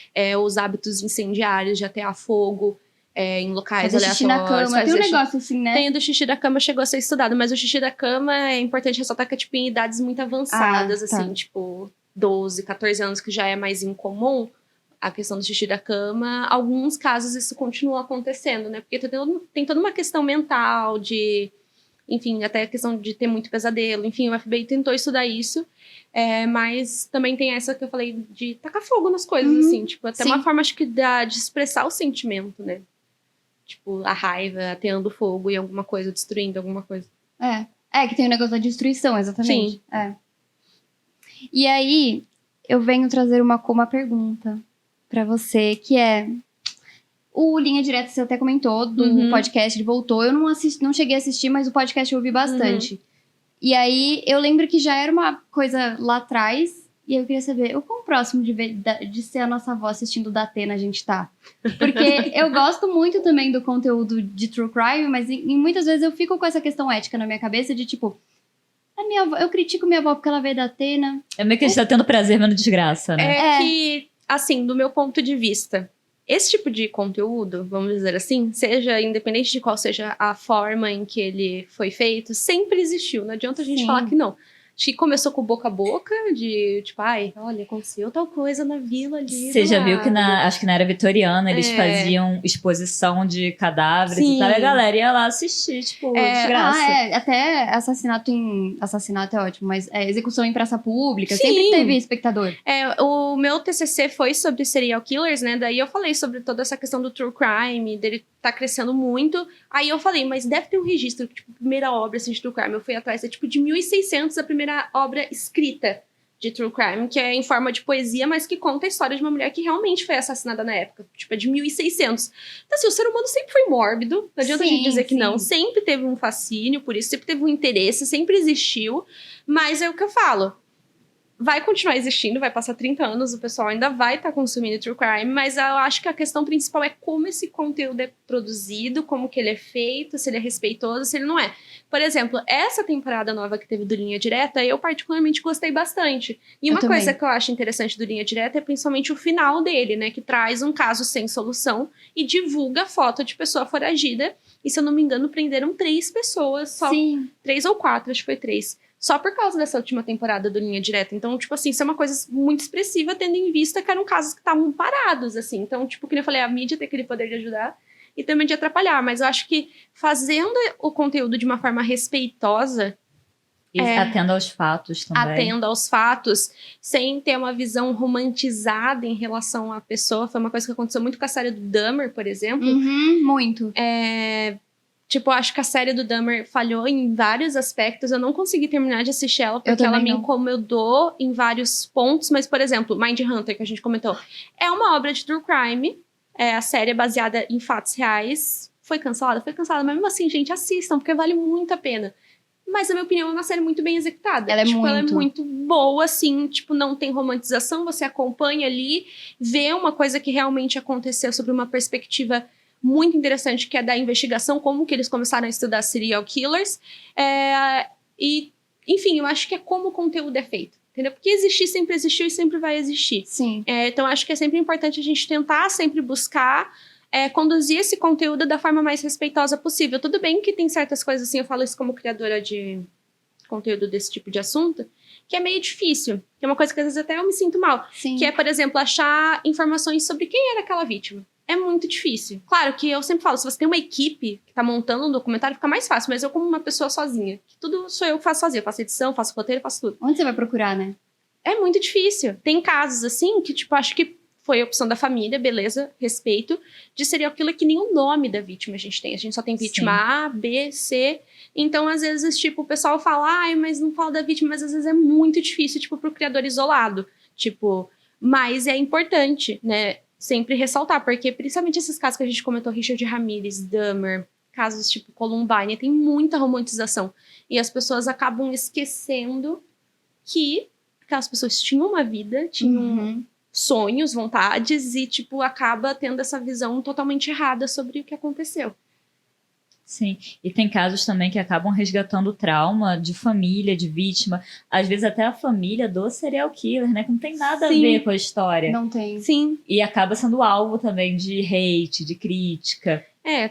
os hábitos incendiários de atear fogo em locais
Fazer xixi na
aleatórios.
cama. Tem um negócio assim, né?
Tem o do xixi da cama, chegou a ser estudado. Mas o xixi da cama é importante ressaltar que é, tipo, em idades muito avançadas,
tá.
assim, tipo, 12, 14 anos, que já é mais incomum. A questão do xixi da cama, alguns casos isso continua acontecendo, né? Porque tem toda uma questão mental de... Enfim, até a questão de ter muito pesadelo. Enfim, o FBI tentou estudar isso. Mas também tem essa que eu falei de tacar fogo nas coisas, assim. Tipo, até
sim.
uma forma, acho que, de expressar o sentimento, né? Tipo, a raiva, ateando fogo em alguma coisa, destruindo alguma coisa.
Que tem o negócio da destruição, exatamente. Sim. E aí, eu venho trazer uma pergunta pra você, que é... O Linha Direta, você até comentou, do podcast, ele voltou. Eu não cheguei a assistir, mas o podcast eu ouvi bastante. E aí, eu lembro que já era uma coisa lá atrás, e eu queria saber, o quão próximo de ser a nossa avó assistindo o Datena a gente tá? Porque eu gosto muito também do conteúdo de True Crime, mas muitas vezes eu fico com essa questão ética na minha cabeça, de tipo... minha avó, eu critico minha avó porque ela veio da Datena.
É meio que a gente tá tendo prazer vendo desgraça, né?
Que, assim, do meu ponto de vista, esse tipo de conteúdo, vamos dizer assim, seja independente de qual seja a forma em que ele foi feito, sempre existiu. Não adianta a gente falar que não. Acho que começou com boca a boca, de tipo, ai, olha, aconteceu tal coisa na vila ali.
Você já viu que acho que na era vitoriana eles faziam exposição de cadáveres e tal, e a galera ia lá assistir, tipo, desgraça.
Até assassinato é ótimo, mas execução em praça pública, sempre teve espectador.
O meu TCC foi sobre serial killers, né, daí eu falei sobre toda essa questão do true crime, dele tá crescendo muito, aí eu falei, mas deve ter um registro, tipo, primeira obra assim, de true crime, eu fui atrás, tipo, de 1600 a primeira obra escrita de true crime, que é em forma de poesia, mas que conta a história de uma mulher que realmente foi assassinada na época, tipo, é de 1600. Então, assim, o ser humano sempre foi mórbido, não adianta a gente dizer que não, sempre teve um fascínio por isso, sempre teve um interesse, sempre existiu, mas é o que eu falo, vai continuar existindo, vai passar 30 anos, o pessoal ainda vai estar consumindo true crime, mas eu acho que a questão principal é como esse conteúdo é produzido, como que ele é feito, se ele é respeitoso, se ele não é. Por exemplo, essa temporada nova que teve do Linha Direta, eu particularmente gostei bastante. E uma coisa que eu acho interessante do Linha Direta é principalmente o final dele, né, que traz um caso sem solução e divulga foto de pessoa foragida. E se eu não me engano, prenderam 3 pessoas, só 3 ou 4, acho que foi 3. Só por causa dessa última temporada do Linha Direta. Então, tipo assim, isso é uma coisa muito expressiva, tendo em vista que eram casos que estavam parados, assim. Então, tipo, como eu falei, a mídia tem aquele poder de ajudar e também de atrapalhar. Mas eu acho que fazendo o conteúdo de uma forma respeitosa...
Atendo aos fatos também.
Atendo aos fatos, sem ter uma visão romantizada em relação à pessoa. Foi uma coisa que aconteceu muito com a série do Dahmer, por exemplo.
Muito.
Tipo, acho que a série do Dahmer falhou em vários aspectos. Eu não consegui terminar de assistir ela, porque ela me incomodou em vários pontos. Mas, por exemplo, Mindhunter, que a gente comentou, é uma obra de true crime. A série é baseada em fatos reais. Foi cancelada, mas mesmo assim, gente, assistam, porque vale muito a pena. Mas, na minha opinião, é uma série muito bem executada. Ela é muito boa, assim, tipo, não tem romantização. Você acompanha ali, vê uma coisa que realmente aconteceu sobre uma perspectiva muito interessante, que é da investigação, como que eles começaram a estudar serial killers. E, enfim, eu acho que é como o conteúdo é feito, entendeu? Porque existir sempre existiu e sempre vai existir.
Sim.
Então, acho que é sempre importante a gente tentar sempre buscar conduzir esse conteúdo da forma mais respeitosa possível. Tudo bem que tem certas coisas, assim, eu falo isso como criadora de conteúdo desse tipo de assunto, que é meio difícil. Que é uma coisa que às vezes até eu me sinto mal.
Sim.
Que é, por exemplo, achar informações sobre quem era aquela vítima. É muito difícil. Claro que eu sempre falo, se você tem uma equipe que tá montando um documentário, fica mais fácil. Mas eu, como uma pessoa sozinha, que tudo sou eu que faço sozinha. Eu faço edição, faço roteiro, faço tudo.
Onde você vai procurar, né?
É muito difícil. Tem casos, assim, que, tipo, acho que foi a opção da família, beleza, respeito, de serial killer que nem o nome da vítima a gente tem. A gente só tem vítima
Sim.
A, B, C. Então, às vezes, tipo, o pessoal fala, ai, mas não fala da vítima, mas às vezes é muito difícil, tipo, pro criador isolado. Tipo, mas é importante, né, sempre ressaltar, porque principalmente esses casos que a gente comentou, Richard Ramirez, Dahmer, casos tipo Columbine, tem muita romantização. E as pessoas acabam esquecendo que aquelas pessoas tinham uma vida, tinham sonhos, vontades, e, tipo, acaba tendo essa visão totalmente errada sobre o que aconteceu.
Sim, e tem casos também que acabam resgatando trauma de família, de vítima, às vezes até a família do serial killer, né? Que não tem nada
Sim.
a ver com a história.
Não tem.
Sim,
E acaba sendo alvo também de hate, de crítica.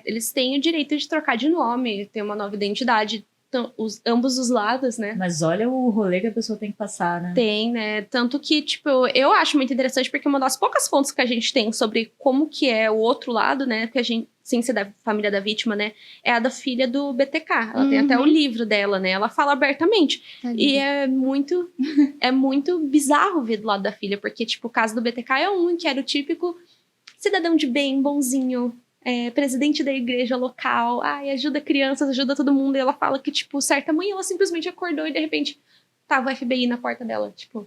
eles têm o direito de trocar de nome, ter uma nova identidade, ambos os lados, né?
Mas olha o rolê que a pessoa tem que passar, né?
Tem, né? Tanto que, tipo, eu acho muito interessante porque uma das poucas fontes que a gente tem sobre como que é o outro lado, né? Porque a gente, sem ser da família da vítima, né? É a da filha do BTK. Ela tem até o livro dela, né? Ela fala abertamente. E é muito bizarro ver do lado da filha, porque, tipo, o caso do BTK é um que era o típico cidadão de bem, bonzinho, presidente da igreja local, ajuda crianças, ajuda todo mundo. E ela fala que, tipo, certa manhã ela simplesmente acordou e, de repente, tava o FBI na porta dela, tipo...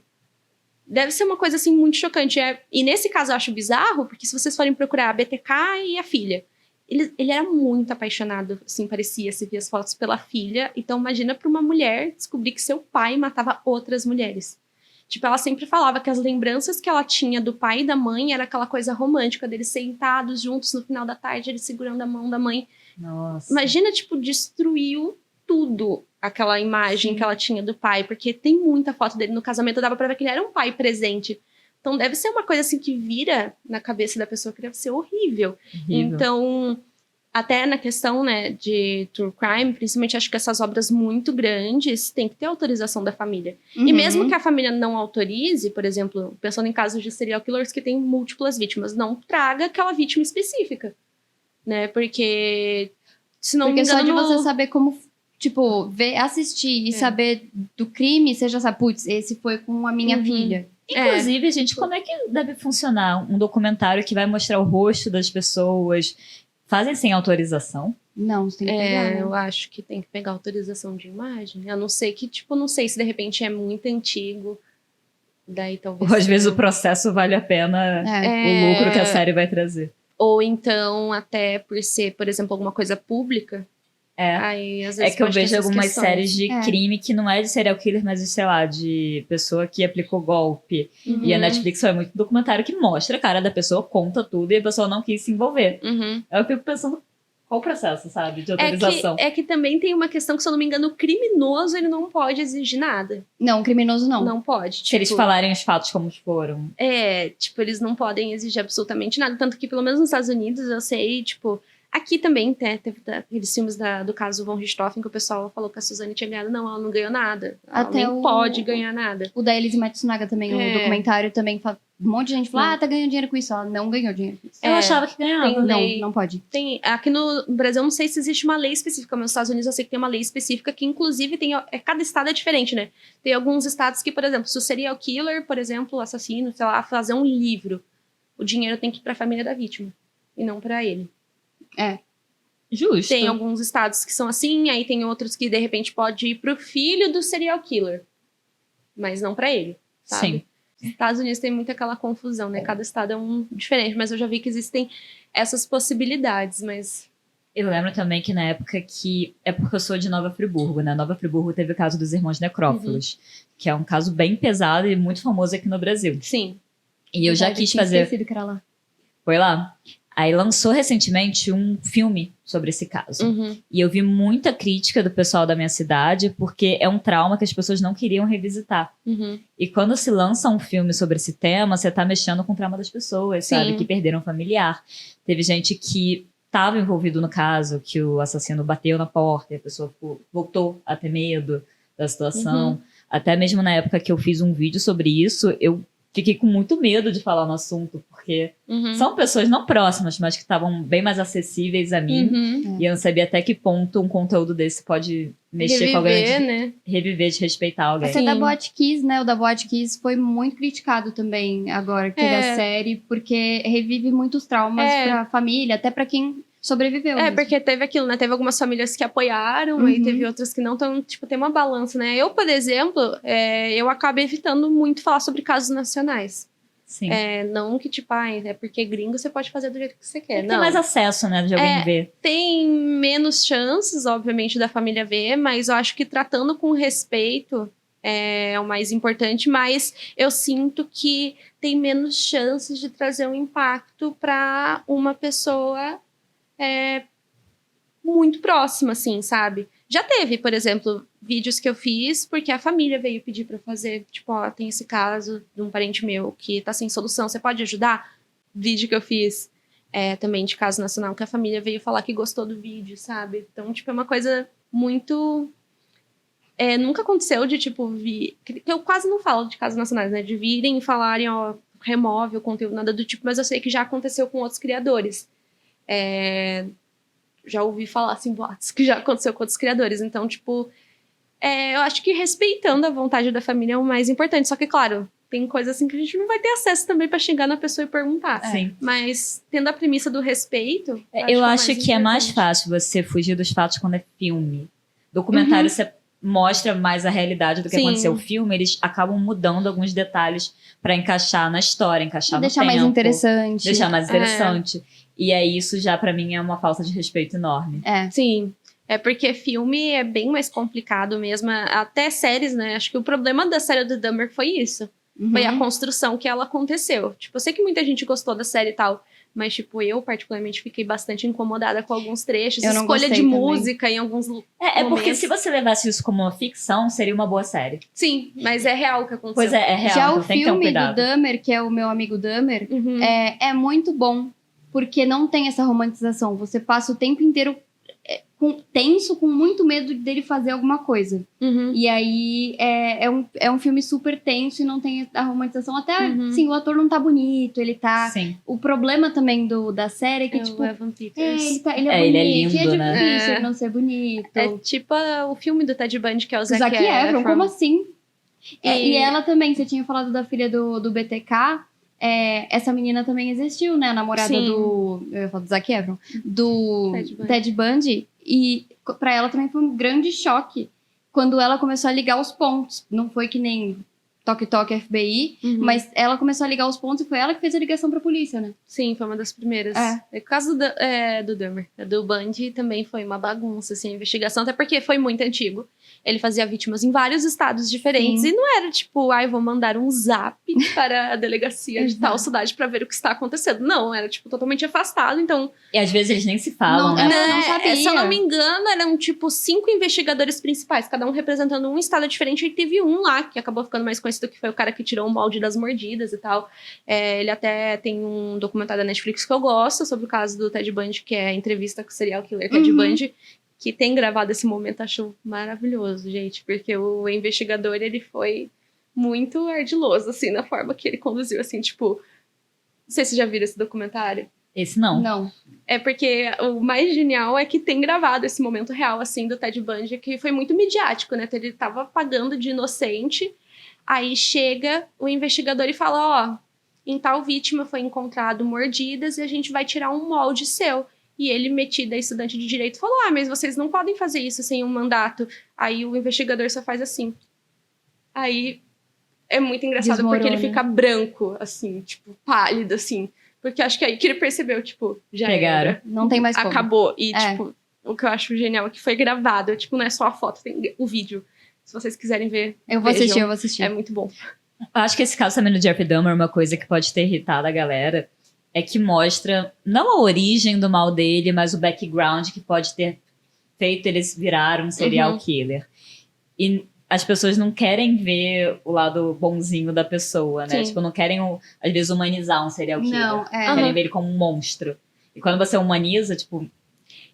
Deve ser uma coisa, assim, muito chocante. E nesse caso eu acho bizarro, porque se vocês forem procurar a BTK e a filha, ele era muito apaixonado, assim, parecia, se via as fotos pela filha. Então, imagina pra uma mulher descobrir que seu pai matava outras mulheres. Tipo, ela sempre falava que as lembranças que ela tinha do pai e da mãe era aquela coisa romântica, deles sentados juntos no final da tarde, eles segurando a mão da mãe.
Nossa.
Imagina, tipo, destruiu tudo aquela imagem que ela tinha do pai, porque tem muita foto dele no casamento, dava pra ver que ele era um pai presente. Então deve ser uma coisa assim que vira na cabeça da pessoa que deve ser horrível.
Horrível.
Então, até na questão, né, de true crime, principalmente acho que essas obras muito grandes tem que ter autorização da família. E mesmo que a família não autorize, por exemplo, pensando em casos de serial killers que têm múltiplas vítimas, não traga aquela vítima específica, né? Porque se não
Porque
me engano,
só de você saber como, tipo, assistir e saber do crime, você já sabe, putz, esse foi com a minha filha.
Inclusive, gente, como é que deve funcionar um documentário que vai mostrar o rosto das pessoas? Fazem sem autorização?
Não, você tem que pegar, né?
eu acho que tem que pegar autorização de imagem. A não ser que, tipo, não sei se de repente é muito antigo. Daí talvez.
Ou às vezes o processo vale a pena o lucro que a série vai trazer.
Ou então, até por ser, por exemplo, alguma coisa pública. Aí, às vezes,
É que eu
pode ter
vejo
essas
algumas
questões.
séries de crime que não é de serial killer, mas de, sei lá, de pessoa que aplicou golpe. E a Netflix é muito documentário que mostra a cara da pessoa, conta tudo, e a pessoa não quis se envolver. Eu fico pensando, qual o processo, sabe, de autorização?
É que também tem uma questão que, se eu não me engano, o criminoso, ele não pode exigir nada.
Não, criminoso não.
Não pode.
Se eles falarem os fatos como foram.
Tipo, eles não podem exigir absolutamente nada. Tanto que, pelo menos nos Estados Unidos, eu sei, tipo... Aqui também teve aqueles filmes do caso Von Richthofen, que o pessoal falou que a Suzane tinha ganhado. Não, ela não ganhou nada. Ela
Até
nem pode ganhar nada.
O da Elise Matsunaga também, o documentário também fala... Um monte de gente fala, tá ganhando dinheiro com isso. Ela não ganhou dinheiro com isso.
Eu achava que ganhava.
Tem lei.
Não pode.
Aqui no Brasil, eu não sei se existe uma lei específica, mas nos Estados Unidos eu sei que tem uma lei específica que, inclusive, cada estado é diferente, né? Tem alguns estados que, por exemplo, se o serial killer, por exemplo, o assassino, sei lá, fazer um livro, o dinheiro tem que ir pra família da vítima, e não pra ele.
Justo.
Tem alguns estados que são assim, aí tem outros que, de repente, pode ir pro filho do serial killer, mas não pra ele, sabe?
Sim.
Estados Unidos tem muito aquela confusão, né? Cada estado é um diferente, mas eu já vi que existem essas possibilidades, mas...
Eu lembro também que na época que... É porque eu sou de Nova Friburgo, né? Nova Friburgo teve o caso dos irmãos Necrófilos, que é um caso bem pesado e muito famoso aqui no Brasil.
Sim.
E eu já quis fazer...
Esquecido que era lá.
Foi lá. Aí lançou recentemente um filme sobre esse caso. E eu vi muita crítica do pessoal da minha cidade, porque é um trauma que as pessoas não queriam revisitar. E quando se lança um filme sobre esse tema, você tá mexendo com o trauma das pessoas, sabe? Que perderam familiar. Teve gente que estava envolvido no caso, que o assassino bateu na porta e a pessoa voltou a ter medo, da situação. Até mesmo na época que eu fiz um vídeo sobre isso, eu fiquei com muito medo de falar no assunto, porque são pessoas não próximas, mas que estavam bem mais acessíveis a mim. E eu não sabia até que ponto um conteúdo desse pode mexer com alguém.
Né?
Reviver, de respeitar alguém.
Esse da Boate Kiss, né? O da Boate Kiss foi muito criticado também agora que teve a série, porque revive muitos traumas pra família, até pra quem sobreviveu.
Porque teve aquilo, né? Teve algumas famílias que apoiaram e teve outras que não. Então, tipo, tem uma balança, né? Eu, por exemplo, eu acabo evitando muito falar sobre casos nacionais.
Sim.
Não que, tipo, é porque gringo você pode fazer do jeito que você quer.
Tem mais acesso, né, de alguém ver.
Tem menos chances, obviamente, da família ver, mas eu acho que tratando com respeito é o mais importante, mas eu sinto que tem menos chances de trazer um impacto para uma pessoa muito próxima, assim, sabe? Já teve, por exemplo, vídeos que eu fiz porque a família veio pedir pra fazer. Tipo, ó, tem esse caso de um parente meu que tá sem solução, você pode ajudar? Vídeo que eu fiz também de caso nacional, que a família veio falar que gostou do vídeo, sabe? Então, tipo, é uma coisa muito... nunca aconteceu de, tipo, eu quase não falo de casos nacionais, né? De virem e falarem, ó, remove o conteúdo, nada do tipo, mas eu sei que já aconteceu com outros criadores. Já ouvi falar, assim, boatos que já aconteceu com outros criadores. Então, tipo, eu acho que respeitando a vontade da família é o mais importante. Só que, claro, tem coisa assim que a gente não vai ter acesso também pra chegar na pessoa e perguntar.
Sim.
Mas, tendo a premissa do respeito...
Eu acho que é mais fácil você fugir dos fatos quando é filme. Documentário, você mostra mais a realidade do que aconteceu. O filme, eles acabam mudando alguns detalhes pra encaixar na história, encaixar no tempo.
Deixar mais interessante.
Deixar mais interessante. E aí, isso já, pra mim, é uma falta de respeito enorme.
Sim. Porque filme é bem mais complicado mesmo. Até séries, né? Acho que o problema da série do Dahmer foi isso. Foi a construção que ela aconteceu. Tipo, eu sei que muita gente gostou da série e tal. Mas, tipo, eu particularmente fiquei bastante incomodada com alguns trechos.
Eu não
escolha de
gostei
música em alguns
porque se você levasse isso como uma ficção, seria uma boa série.
Sim, mas é real o que aconteceu.
Pois é real.
Já
então
o
tem que ter um
filme
cuidado.
do Dahmer, que é o meu amigo Dahmer, é muito bom. Porque não tem essa romantização. Você passa o tempo inteiro tenso, com muito medo dele fazer alguma coisa. E aí é um filme super tenso e não tem a romantização. Até, sim, o ator não tá bonito, ele tá...
Sim.
O problema também da série é que, tipo...
o Evan Peters.
Ele é bonito,
ele é lindo,
e é
né?
difícil ele não ser bonito.
É tipo o filme do Ted Bundy, que é o Zac
Zac Efron, como
Efron.
assim? E ela também, você tinha falado da filha do BTK... essa menina também existiu, né? A namorada eu ia falar do Zac Efron, do Ted Bundy. E pra ela também foi um grande choque quando ela começou a ligar os pontos. Não foi que nem Toque Toque FBI, mas ela começou a ligar os pontos e foi ela que fez a ligação pra polícia, né?
Sim, foi uma das primeiras. O caso do Dahmer, do Bundy, também foi uma bagunça, assim, a investigação, até porque foi muito antigo. Ele fazia vítimas em vários estados diferentes. E não era tipo, vou mandar um zap para a delegacia de tal cidade para ver o que está acontecendo. Não, era tipo totalmente afastado, então...
E às vezes eles nem se falam, né?
Não sabia.
Se eu não me engano, eram tipo 5 investigadores principais, cada um representando um estado diferente. E teve um lá que acabou ficando mais conhecido, que foi o cara que tirou o molde das mordidas e tal. Ele até tem um documentário da Netflix que eu gosto sobre o caso do Ted Bundy, que é a entrevista com o serial killer Ted Bundy, que tem gravado esse momento. Acho maravilhoso, gente, porque o investigador, ele foi muito ardiloso, assim, na forma que ele conduziu, assim, tipo... Não sei se já viram esse documentário.
Esse não.
Não.
Porque o mais genial é que tem gravado esse momento real, assim, do Ted Bundy, que foi muito midiático, né? Ele tava pagando de inocente, aí chega o investigador e fala, em tal vítima foi encontrado mordidas e a gente vai tirar um molde seu. E ele, metido a estudante de direito, falou, mas vocês não podem fazer isso sem um mandato. Aí o investigador só faz assim. Aí é muito engraçado,
Desmorona.
porque ele fica branco, assim, tipo, pálido, assim. Porque acho que aí que ele percebeu, tipo, já
Pegaram.
era.
Não tem mais como.
Acabou. E, tipo, o que eu acho genial é que foi gravado. Tipo, não é só a foto, tem o vídeo. Se vocês quiserem ver,
Eu vou
vejam.
assistir.
É muito bom.
Eu acho que esse caso também do Jeffrey Dahmer, uma coisa que pode ter irritado a galera, é que mostra, não a origem do mal dele, mas o background que pode ter feito eles virar um serial killer. E as pessoas não querem ver o lado bonzinho da pessoa, né?
Sim.
Tipo, não querem, às vezes, humanizar um serial killer.
Não,
Querem ver ele como um monstro. E quando você humaniza, tipo,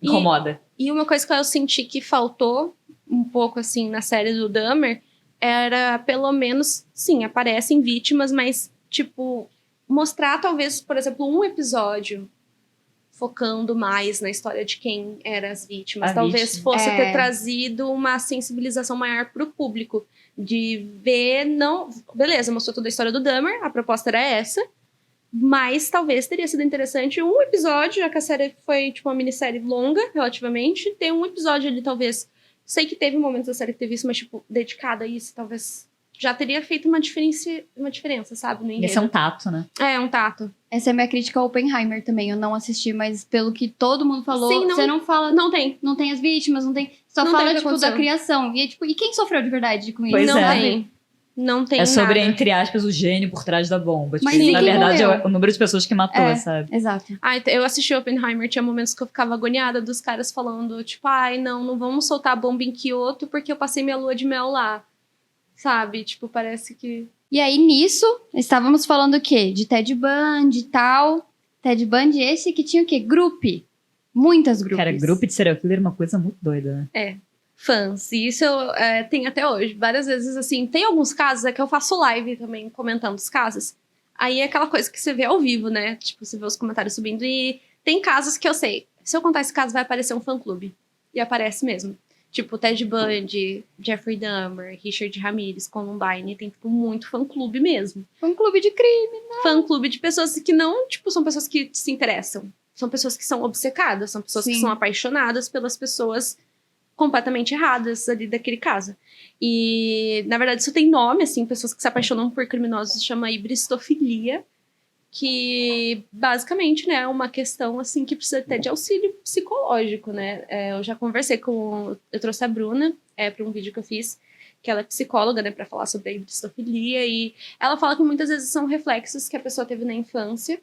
incomoda.
E uma coisa que eu senti que faltou um pouco, assim, na série do Dahmer, era pelo menos, sim, aparecem vítimas, mas, tipo, mostrar talvez, por exemplo, um episódio focando mais na história de quem eram as vítimas.
A
Talvez
vítima.
fosse ter trazido uma sensibilização maior pro público. De ver, não... Beleza, mostrou toda a história do Dahmer, a proposta era essa. Mas talvez teria sido interessante um episódio, já que a série foi, tipo, uma minissérie longa, relativamente. Ter um episódio ali, talvez... Sei que teve momentos da série que teve isso, mas, tipo, dedicado a isso, talvez... Já teria feito uma diferença, sabe? No enredo.
Esse é um tato, né?
É, um tato.
Essa é a minha crítica ao Oppenheimer também. Eu não assisti, mas pelo que todo mundo falou,
Sim,
você não fala...
Não tem.
Não tem as vítimas, não tem... Só
Não
fala,
tem o que
tipo, da
aconteceu.
criação. E, é, tipo, e quem sofreu de verdade com isso?
Pois
não
é.
tem. Não tem
É sobre,
nada.
entre aspas, o gênio por trás da bomba.
Mas
Tipo,
e
na
quem
verdade,
morreu?
é o número de pessoas que matou,
É.
sabe?
Exato.
Ai, eu assisti Oppenheimer, tinha momentos que eu ficava agoniada dos caras falando, tipo, ai, não vamos soltar a bomba em Kyoto porque eu passei minha lua de mel lá. Sabe? Tipo, parece que...
E aí, nisso, estávamos falando o quê? De Ted Bundy e tal. Ted Bundy, esse que tinha o quê? Group. Muitas grupos.
Cara, grupo de serial killer é uma coisa muito doida, né?
Fãs. E isso eu tenho até hoje. Várias vezes, assim, tem alguns casos que eu faço live também, comentando os casos. Aí é aquela coisa que você vê ao vivo, né? Tipo, você vê os comentários subindo. E tem casos que eu sei, se eu contar esse caso, vai aparecer um fã-clube. E aparece mesmo. Tipo, Ted Bundy, Jeffrey Dahmer, Richard Ramirez, Columbine. Tem, tipo, muito fã-clube mesmo.
Um clube de crime.
Fã-clube de pessoas que não, tipo, são pessoas que se interessam. São pessoas que são obcecadas. São pessoas que
Sim.
são apaixonadas pelas pessoas completamente erradas ali daquele caso. E, na verdade, isso tem nome, assim, pessoas que se apaixonam por criminosos, chama hibristofilia, que, basicamente, né, é uma questão, assim, que precisa até de auxílio psicológico, né. Eu já conversei com... Eu trouxe a Bruna para um vídeo que eu fiz, que ela é psicóloga, né, para falar sobre a hibristofilia, e ela fala que muitas vezes são reflexos que a pessoa teve na infância,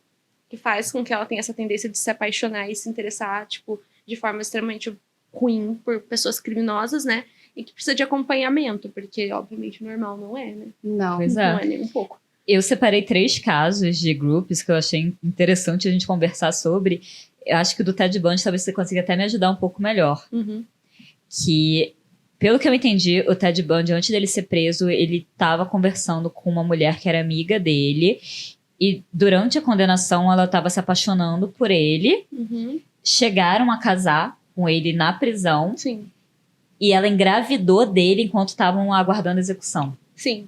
que faz com que ela tenha essa tendência de se apaixonar e se interessar, tipo, de forma extremamente ruim por pessoas criminosas, né? E que precisa de acompanhamento, porque, obviamente, normal não é, né?
Não.
Pois
Não
é.
é nem um pouco.
Eu separei 3 casos de grupos que eu achei interessante a gente conversar sobre. Eu acho que o do Ted Bundy talvez você consiga até me ajudar um pouco melhor.
Uhum.
Que, pelo que eu entendi, o Ted Bundy, antes dele ser preso, ele estava conversando com uma mulher que era amiga dele. E durante a condenação, ela estava se apaixonando por ele.
Uhum.
Chegaram a casar com ele na prisão.
Sim.
E ela engravidou dele enquanto estavam aguardando a execução.
Sim.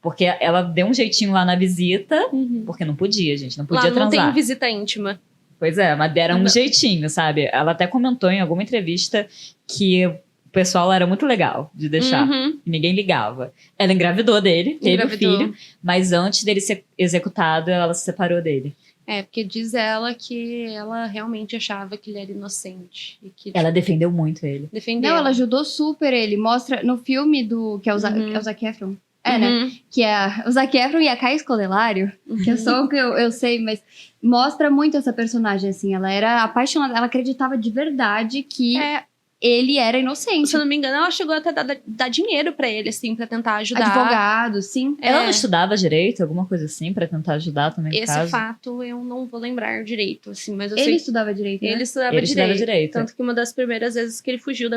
Porque ela deu um jeitinho lá na visita,
Uhum.
porque não podia, gente, não
Lá
podia
não
transar.
tem visita íntima.
Pois é, mas deram um
Não.
jeitinho, sabe? Ela até comentou em alguma entrevista que o pessoal era muito legal de deixar.
Uhum.
E ninguém ligava. Ela engravidou dele, teve o
Engravidou.
filho, mas antes dele ser executado, ela se separou dele.
Porque diz ela que ela realmente achava que ele era inocente. E que,
Ela defendeu muito ele.
defendeu.
Não, ela ajudou super ele. Mostra no filme do... Que é o,
Uhum.
é o Zac Efron. É, né?
Uhum.
Que é o Zac Efron e a Kai Scodelario. Que é só o que eu sei, mas mostra muito essa personagem, assim. Ela era apaixonada, ela acreditava de verdade que ele era inocente.
Se eu não me engano, ela chegou até a dar dinheiro pra ele, assim, pra tentar ajudar.
Advogado, sim.
Ela não estudava direito, alguma coisa assim, pra tentar ajudar também no
Esse
caso?
fato eu não vou lembrar direito, assim, mas eu
Ele
sei
estudava direito, né?
que ele estudava
Ele
direito.
estudava direito.
Tanto que uma das primeiras vezes que ele fugiu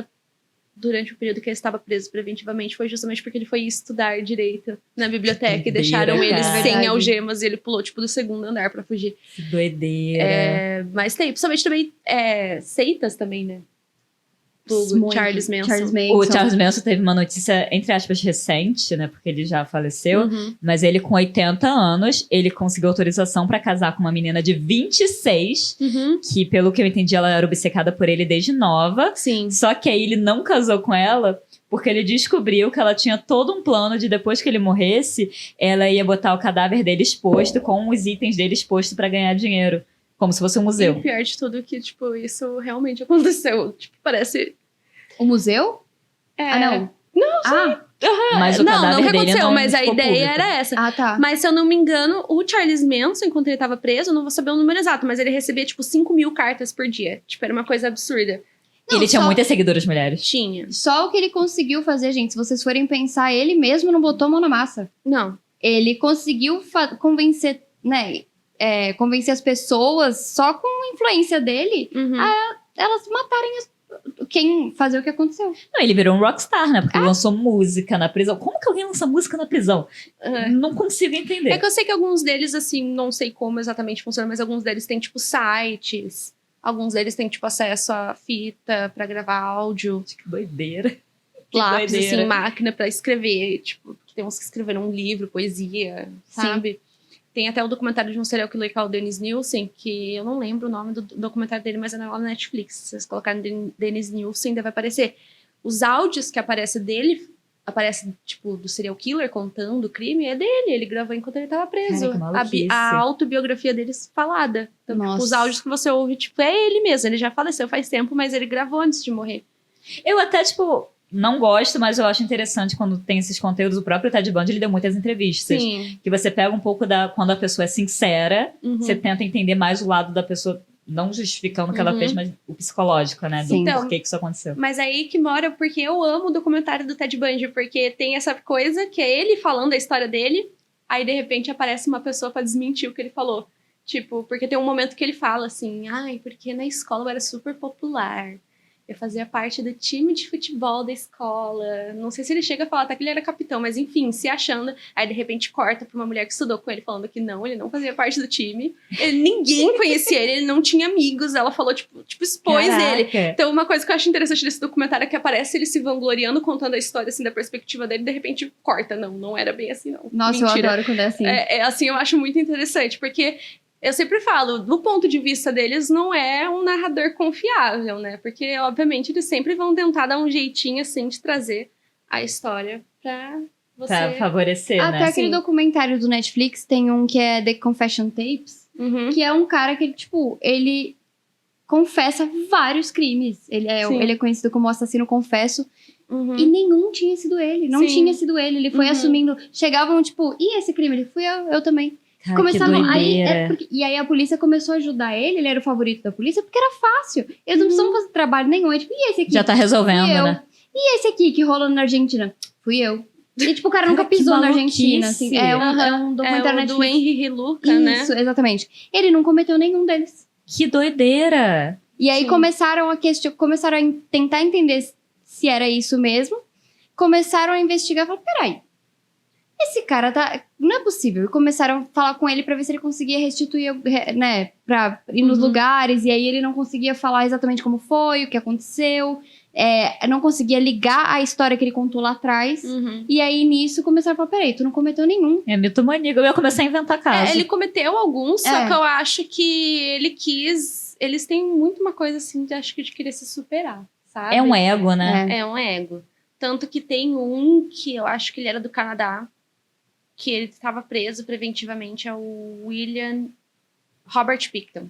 durante o período que ele estava preso preventivamente foi justamente porque ele foi estudar direito na biblioteca e
Doideira,
deixaram ele
cara.
sem
Verdade.
algemas e ele pulou, tipo, do segundo andar pra fugir.
Que doideira.
Mas tem, principalmente também seitas também, né? Do
Muito.
Charles Manson.
Charles Manson.
O Charles Manson teve uma notícia, entre aspas, recente, né? Porque ele já faleceu.
Uhum.
Mas ele, com 80 anos, ele conseguiu autorização pra casar com uma menina de 26,
Uhum.
que, pelo que eu entendi, ela era obcecada por ele desde nova.
Sim.
Só que aí ele não casou com ela porque ele descobriu que ela tinha todo um plano de, depois que ele morresse, ela ia botar o cadáver dele exposto com os itens dele exposto pra ganhar dinheiro. Como se fosse um
E
museu.
o pior de tudo é que, tipo, isso realmente aconteceu. Tipo, parece...
O museu? Ah, não.
Não,
Ah,
Mas o
não
cadáver
que
dele
aconteceu,
não
mas a
ficou
ideia
público.
era essa.
ah, tá.
Mas se eu não me engano, o Charles Manson, enquanto ele tava preso, eu não vou saber o número exato, mas ele recebia, tipo, 5.000 cartas por dia. Tipo, era uma coisa absurda.
Não,
Ele tinha
só-
muitas seguidoras mulheres.
Tinha.
Só o que ele conseguiu fazer, gente, se vocês forem pensar, ele mesmo não botou a mão na massa.
Não.
Ele conseguiu convencer, né? convencer as pessoas só com a influência dele,
Uhum.
elas matarem fazer o que aconteceu.
Não, ele virou um rockstar, né? Porque ele lançou música na prisão. Como que alguém lança música na prisão? Não consigo entender.
É que eu sei que alguns deles, assim, não sei como exatamente funciona, mas alguns deles têm, tipo, sites. Alguns deles têm, tipo, acesso a fita pra gravar áudio.
Que doideira.
Lápis,
doideira.
assim, máquina pra escrever. Tipo, tem uns que escreveram um livro, poesia, sabe? Tem até o documentário de um serial killer que é o Dennis Nielsen, que eu não lembro o nome do documentário dele, mas é na Netflix. Se vocês colocarem Dennis Nielsen, deve aparecer. Os áudios que aparecem dele, tipo, do serial killer contando o crime, é dele. Ele gravou enquanto ele tava preso.
Cara, que maluquice.
A autobiografia deles falada. Então, tipo,
Nossa.
os áudios que você ouve, tipo, é ele mesmo. Ele já faleceu faz tempo, mas ele gravou antes de morrer.
Eu até, tipo, não gosto, mas eu acho interessante quando tem esses conteúdos. O próprio Ted Bundy, ele deu muitas entrevistas.
Sim.
Que você pega um pouco quando a pessoa é sincera,
Uhum.
você tenta entender mais o lado da pessoa, não justificando o que ela
Uhum.
fez, mas o psicológico, né? Do
Sim.
Então,
porquê que isso aconteceu.
Mas aí que mora porque eu amo o documentário do Ted Bundy, porque tem essa coisa que é ele falando a história dele, aí de repente aparece uma pessoa pra desmentir o que ele falou. Tipo, porque tem um momento que ele fala assim, ai, porque na escola eu era super popular. Eu fazia parte do time de futebol da escola. Não sei se ele chega a falar até que ele era capitão, mas enfim, se achando. Aí de repente corta pra uma mulher que estudou com ele, falando que não, ele não fazia parte do time. Ninguém conhecia ele não tinha amigos. Ela falou, tipo expôs ele.
Caraca.
Então, uma coisa que eu acho interessante desse documentário é que aparece ele se vangloriando, contando a história, assim, da perspectiva dele, e de repente corta. Não era bem assim, não.
Nossa,
Mentira.
eu adoro quando é assim.
Assim, eu acho muito interessante, porque eu sempre falo, do ponto de vista deles, não é um narrador confiável, né? Porque, obviamente, eles sempre vão tentar dar um jeitinho, assim, de trazer a história pra você...
Pra favorecer,
Até
né?
aquele
Sim.
documentário do Netflix, tem um que é The Confession Tapes,
Uhum.
que é um cara que, tipo, ele confessa vários crimes. Ele
Sim.
é conhecido como assassino confesso.
Uhum.
E nenhum tinha sido ele. Não
Sim.
tinha sido ele. Ele foi
Uhum.
assumindo. Chegavam, tipo, e esse crime? Ele fui eu também.
Cara,
Começavam.
que
Aí,
doideira.
e aí a polícia começou a ajudar ele. Ele era o favorito da polícia porque era fácil. Eles não precisavam fazer trabalho nenhum. É tipo, e esse aqui?
Já tá resolvendo,
Fui eu.
né?
E esse aqui que rolou na Argentina? Fui eu. E, tipo, o cara nunca
Cara, que
pisou na Argentina.
maluquice.
Assim, é um documentário
É o do
Netflix.
Henry Luca, né?
Isso, exatamente. Ele não cometeu nenhum deles.
Que doideira.
E aí
Sim.
começaram a tentar entender se era isso mesmo. Começaram a investigar e falaram, peraí, esse cara tá... Não é possível. E começaram a falar com ele pra ver se ele conseguia restituir, né, pra ir nos
Uhum.
lugares. E aí ele não conseguia falar exatamente como foi, o que aconteceu. Não conseguia ligar a história que ele contou lá atrás.
Uhum.
E aí nisso começaram a falar, peraí, tu não cometeu nenhum.
É mitomaníaco. Eu ia começar a inventar caso.
Ele cometeu alguns, só
É.
que eu acho que ele quis... Eles têm muito uma coisa, assim, acho que de querer se superar, sabe?
É um ego, né?
É um ego. Tanto que tem um que eu acho que ele era do Canadá, que ele estava preso preventivamente, é o Robert Pickton.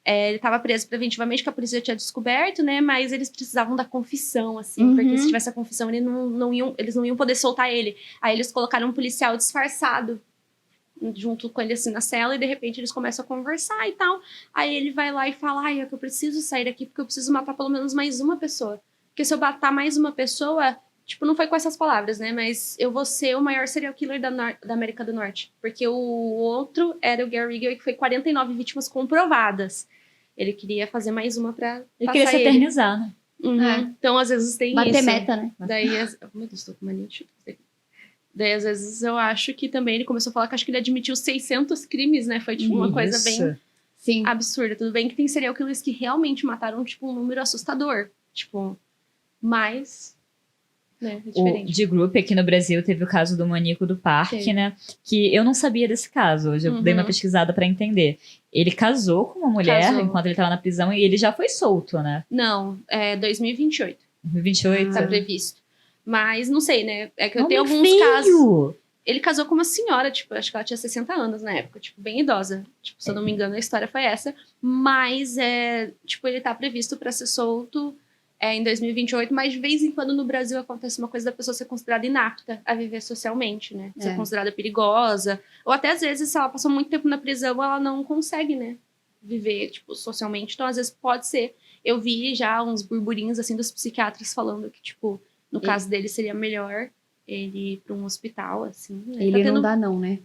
Ele estava preso preventivamente, que a polícia tinha descoberto, né? Mas eles precisavam da confissão, assim.
Uhum.
Porque se tivesse a confissão, eles não iam poder soltar ele. Aí eles colocaram um policial disfarçado junto com ele, assim, na cela. E, de repente, eles começam a conversar e tal. Aí ele vai lá e fala, ai, é que eu preciso sair daqui porque eu preciso matar pelo menos mais uma pessoa. Porque se eu matar mais uma pessoa... Tipo, não foi com essas palavras, né? Mas eu vou ser o maior serial killer da América do Norte. Porque o outro era o Gary Rigger, que foi 49 vítimas comprovadas. Ele queria fazer mais uma pra
Ele queria se eternizar, né?
Uhum.
É.
Então, às vezes, tem
Bater
isso.
meta, né?
Daí, meu Deus, tô com mania de chutar. Daí, às vezes, eu acho que também ele começou a falar que acho que ele admitiu 600 crimes, né? Foi, tipo, uma coisa bem
Sim.
absurda. Tudo bem que tem serial killers que realmente mataram, tipo, um número assustador. Tipo, mas... né, é
O
diferente.
de Group aqui no Brasil teve o caso do maníaco do parque,
Sim.
né? Que eu não sabia desse caso. Hoje eu dei uma pesquisada pra entender. Ele casou com uma mulher
Casou.
enquanto ele tava na prisão e ele já foi solto, né?
Não, é 2028.
2028.
Tá previsto. Mas não sei, né? É que eu
Homem
tenho alguns
feio.
casos. Ele casou com uma senhora, tipo, acho que ela tinha 60 anos na época, tipo, bem idosa. Tipo, se eu não me engano, a história foi essa. Mas, tipo, ele tá previsto pra ser solto em 2028, mas de vez em quando no Brasil acontece uma coisa da pessoa ser considerada inapta a viver socialmente, né? Ser considerada perigosa. Ou até, às vezes, se ela passou muito tempo na prisão, ela não consegue, né? Viver, tipo, socialmente. Então, às vezes, pode ser. Eu vi já uns burburinhos, assim, dos psiquiatras falando que, tipo, no caso dele seria melhor ele ir pra um hospital, assim. Né?
Ele
Tá
não dá não, né?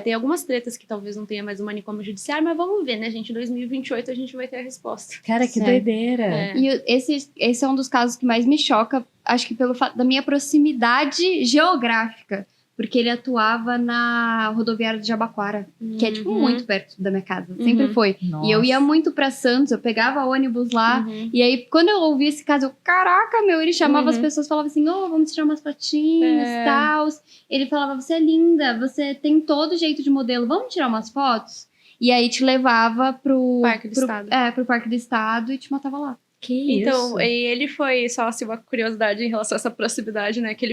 Tem algumas tretas que talvez não tenha mais um manicômio judiciário, mas vamos ver, né, gente? Em 2028 a gente vai ter a resposta.
Cara, que
Sério.
doideira.
E esse é um dos casos que mais me choca, acho que pelo fato da minha proximidade geográfica. Porque ele atuava na rodoviária de Jabaquara, que é, tipo, muito perto da minha casa. Sempre foi.
Nossa.
E eu ia muito pra Santos, eu pegava ônibus lá. E aí, quando eu ouvi esse caso, eu, caraca, meu, ele chamava as pessoas, falava assim, vamos tirar umas fotinhas e tal. Ele falava, você é linda, você tem todo jeito de modelo, vamos tirar umas fotos? E aí te levava pro
Parque do Estado.
Pro Parque do Estado e te matava lá.
Que
Então,
isso?
ele foi, só assim, uma curiosidade em relação a essa proximidade, né? Que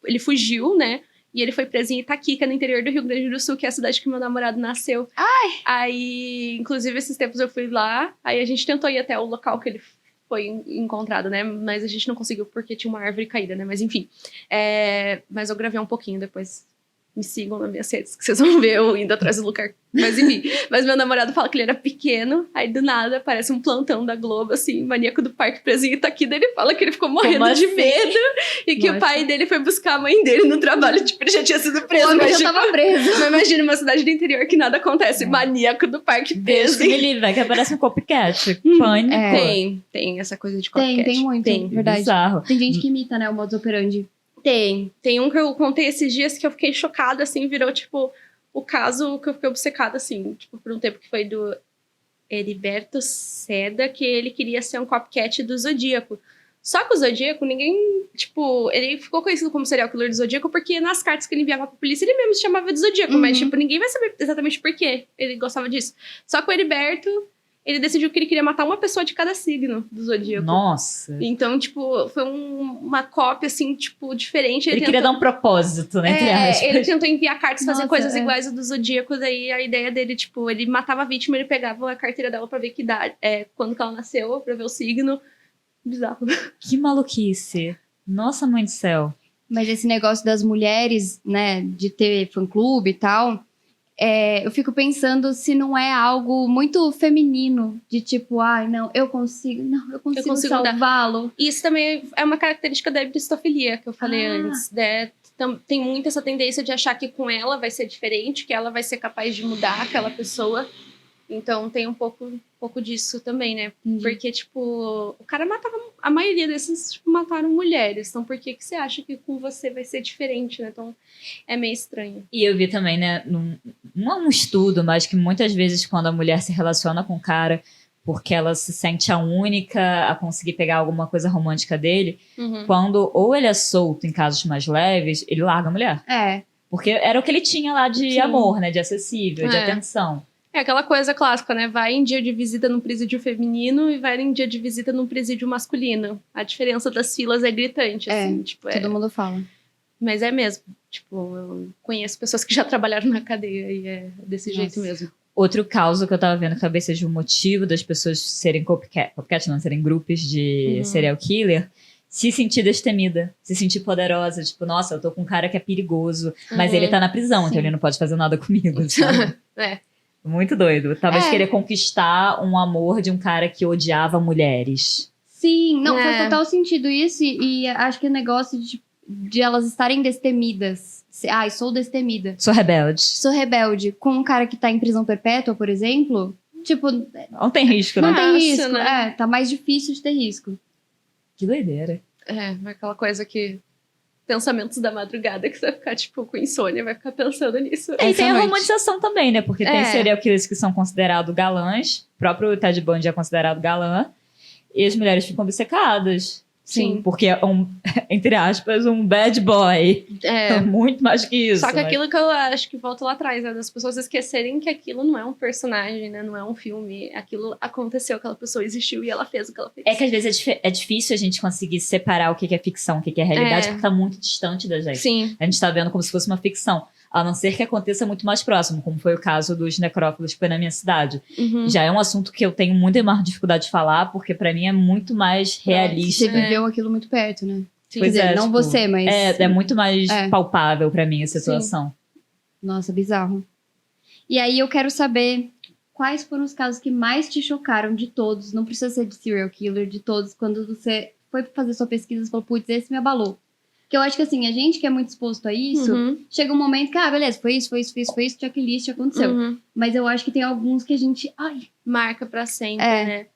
ele fugiu, né? E ele foi preso em Itaquica, no interior do Rio Grande do Sul, que é a cidade que meu namorado nasceu. Aí, inclusive, esses tempos eu fui lá, aí a gente tentou ir até o local que ele foi encontrado, né? Mas a gente não conseguiu porque tinha uma árvore caída, né? Mas enfim. Mas eu gravei um pouquinho depois. Me sigam nas minhas redes, que vocês vão ver eu indo atrás do lugar. Mas enfim. Mas meu namorado fala que ele era pequeno, aí do nada aparece um plantão da Globo, assim, maníaco do Parque Presinho tá aqui, daí ele fala que ele ficou morrendo
Como
de
assim?
medo e que o pai dele foi buscar a mãe dele no trabalho, tipo, ele já tinha sido preso.
O homem
Mas,
já tava preso.
mas imagina uma cidade do interior que nada acontece, maníaco do Parque
Deus que
Presinho.
me livre, vai que aparece um copycat. Pânico.
Tem essa coisa de copycat.
Tem muito,
Tem.
verdade.
Bizarro.
Tem gente que imita, né, o modus operandi.
Tem um que eu contei esses dias que eu fiquei chocada, assim, virou, tipo, o caso que eu fiquei obcecada, assim, tipo, por um tempo que foi do Heriberto Seda, que ele queria ser um copycat do Zodíaco. Só que o Zodíaco, ninguém, tipo, ele ficou conhecido como serial killer do Zodíaco porque nas cartas que ele enviava pra polícia, ele mesmo se chamava de Zodíaco, mas, tipo, ninguém vai saber exatamente por que ele gostava disso. Só que o Heriberto, ele decidiu que ele queria matar uma pessoa de cada signo do Zodíaco.
Nossa.
Então, tipo, foi uma cópia, assim, tipo, diferente.
Ele queria dar um propósito, né? Entre aspas.
Ele tentou enviar cartas, fazer
Nossa,
coisas iguais ao do Zodíaco. Daí a ideia dele, tipo, ele matava a vítima, ele pegava a carteira dela pra ver que idade, quando que ela nasceu, pra ver o signo. Bizarro.
Que maluquice. Nossa, mãe do céu.
Mas esse negócio das mulheres, né, de ter fã-clube e tal, eu fico pensando se não é algo muito feminino, de tipo, não, eu consigo
consigo
salvá-lo.
Isso também é uma característica da epistofilia, que eu falei antes. Tem muito essa tendência de achar que com ela vai ser diferente, que ela vai ser capaz de mudar aquela pessoa. Então tem um pouco disso também, né? Porque, tipo, o cara matava... A maioria desses, tipo, mataram mulheres. Então por que você acha que com você vai ser diferente, né? Então é meio estranho.
E eu vi também, né, não é um estudo, mas que muitas vezes quando a mulher se relaciona com o cara porque ela se sente a única a conseguir pegar alguma coisa romântica dele, quando ou ele é solto em casos mais leves, ele larga a mulher. Porque era o que ele tinha lá de amor, né? De acessível, de atenção.
É aquela coisa clássica, né? Vai em dia de visita num presídio feminino e vai em dia de visita num presídio masculino. A diferença das filas é gritante, assim. Tipo,
todo mundo fala.
Mas é mesmo. Tipo, eu conheço pessoas que já trabalharam na cadeia e é desse jeito mesmo.
Outro caso que eu tava vendo que talvez seja o motivo das pessoas serem copycat não, serem grupos de serial killer, se sentir destemida, se sentir poderosa. Tipo, nossa, eu tô com um cara que é perigoso, mas ele tá na prisão, então ele não pode fazer nada comigo, sabe? Muito doido. Talvez querer conquistar um amor de um cara que odiava mulheres.
Sim, não, faz total sentido isso. E acho que o negócio de elas estarem destemidas. Sou destemida.
Sou rebelde.
Sou rebelde. Com um cara que tá em prisão perpétua, por exemplo, tipo...
Não tem risco, né?
Não tem risco,
né?
tá mais difícil de ter risco.
Que doideira.
Aquela coisa que... Pensamentos da madrugada, que você vai ficar, tipo, com insônia, vai ficar pensando nisso.
E tem a romantização também, né? Porque tem serial killers que são considerados galãs. O próprio Ted Bundy é considerado galã. E as mulheres ficam obcecadas.
Sim.
Porque é entre aspas, um bad boy. Muito mais que isso.
Só que aquilo que eu acho que volta lá atrás, né? Das pessoas esquecerem que aquilo não é um personagem, né? Não é um filme. Aquilo aconteceu, aquela pessoa existiu e ela fez o que ela fez.
É que às vezes é difícil a gente conseguir separar o que é ficção, o que é realidade, porque tá muito distante da gente.
Sim.
A gente tá vendo como se fosse uma ficção. A não ser que aconteça muito mais próximo, como foi o caso dos necrófilos que foi na minha cidade. Já é um assunto que eu tenho muita mais dificuldade de falar, porque pra mim é muito mais realista.
Você viveu aquilo muito perto, né?
Sim.
Quer dizer, não
tipo,
você, mas...
É muito mais palpável pra mim a situação.
Nossa, bizarro. E aí eu quero saber quais foram os casos que mais te chocaram de todos. Não precisa ser de serial killer, de todos. Quando você foi fazer sua pesquisa e falou, putz, esse me abalou. Porque eu acho que assim, a gente que é muito exposto a isso, chega um momento que, beleza, foi isso, checklist, aconteceu. Mas eu acho que tem alguns que a gente,
marca pra sempre, né?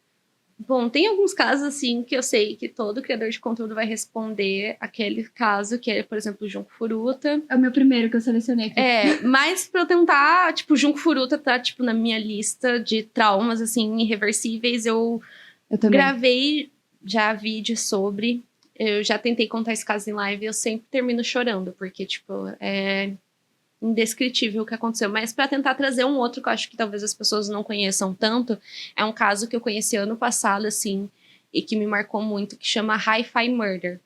Bom, tem alguns casos, assim, que eu sei que todo criador de conteúdo vai responder aquele caso, que é, por exemplo, o Junko Furuta.
É o meu primeiro que eu selecionei aqui.
Mas pra eu tentar, tipo, o Junko Furuta tá, tipo, na minha lista de traumas, assim, irreversíveis. Eu
também
gravei já vídeos sobre, eu já tentei contar esse caso em live, eu sempre termino chorando, porque, tipo, é indescritível o que aconteceu. Mas para tentar trazer um outro que eu acho que talvez as pessoas não conheçam tanto, é um caso que eu conheci ano passado, assim, e que me marcou muito, que chama Hi-Fi Murder.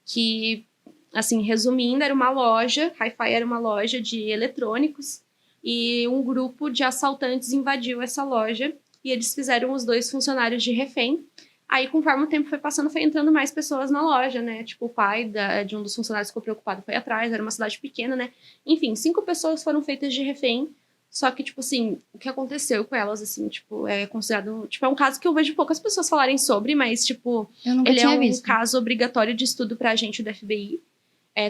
Que, assim, resumindo, era uma loja, Hi-Fi era uma loja de eletrônicos, e um grupo de assaltantes invadiu essa loja, e eles fizeram os 2 funcionários de refém. Aí, conforme o tempo foi passando, foi entrando mais pessoas na loja, né? Tipo, o pai de um dos funcionários ficou preocupado, foi atrás, era uma cidade pequena, né? Enfim, 5 pessoas foram feitas de refém. Só que, tipo assim, o que aconteceu com elas, assim, tipo, é considerado... Tipo, é um caso que eu vejo poucas pessoas falarem sobre, mas, tipo... ele é um caso obrigatório de estudo pra gente do FBI.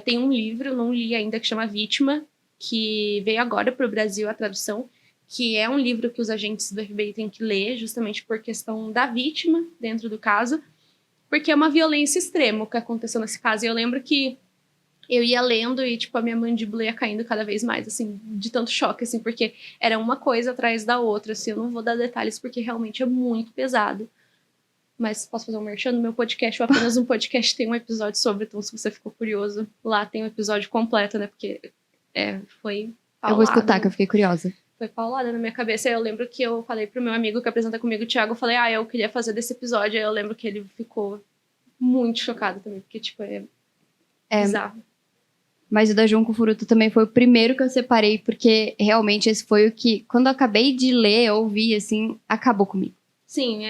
Tem um livro, não li ainda, que chama Vítima, que veio agora pro Brasil, a tradução, que é um livro que os agentes do FBI têm que ler, justamente por questão da vítima dentro do caso, porque é uma violência extrema o que aconteceu nesse caso. E eu lembro que eu ia lendo e, tipo, a minha mandíbula ia caindo cada vez mais, assim, de tanto choque, assim, porque era uma coisa atrás da outra, assim, eu não vou dar detalhes porque realmente é muito pesado. Mas posso fazer um merchan no meu podcast, ou apenas um podcast tem um episódio sobre, então se você ficou curioso, lá tem um episódio completo, né, porque foi paulado.
Eu vou escutar, que eu fiquei curiosa.
Foi paulada na minha cabeça. Eu lembro que eu falei pro meu amigo que apresenta comigo, o Thiago, eu falei, eu queria fazer desse episódio. Aí eu lembro que ele ficou muito chocado também, porque, tipo, é bizarro.
Mas o da Junko Furuta também foi o primeiro que eu separei, porque realmente esse foi o que, quando eu acabei de ler, ouvir, assim, acabou comigo.
Sim,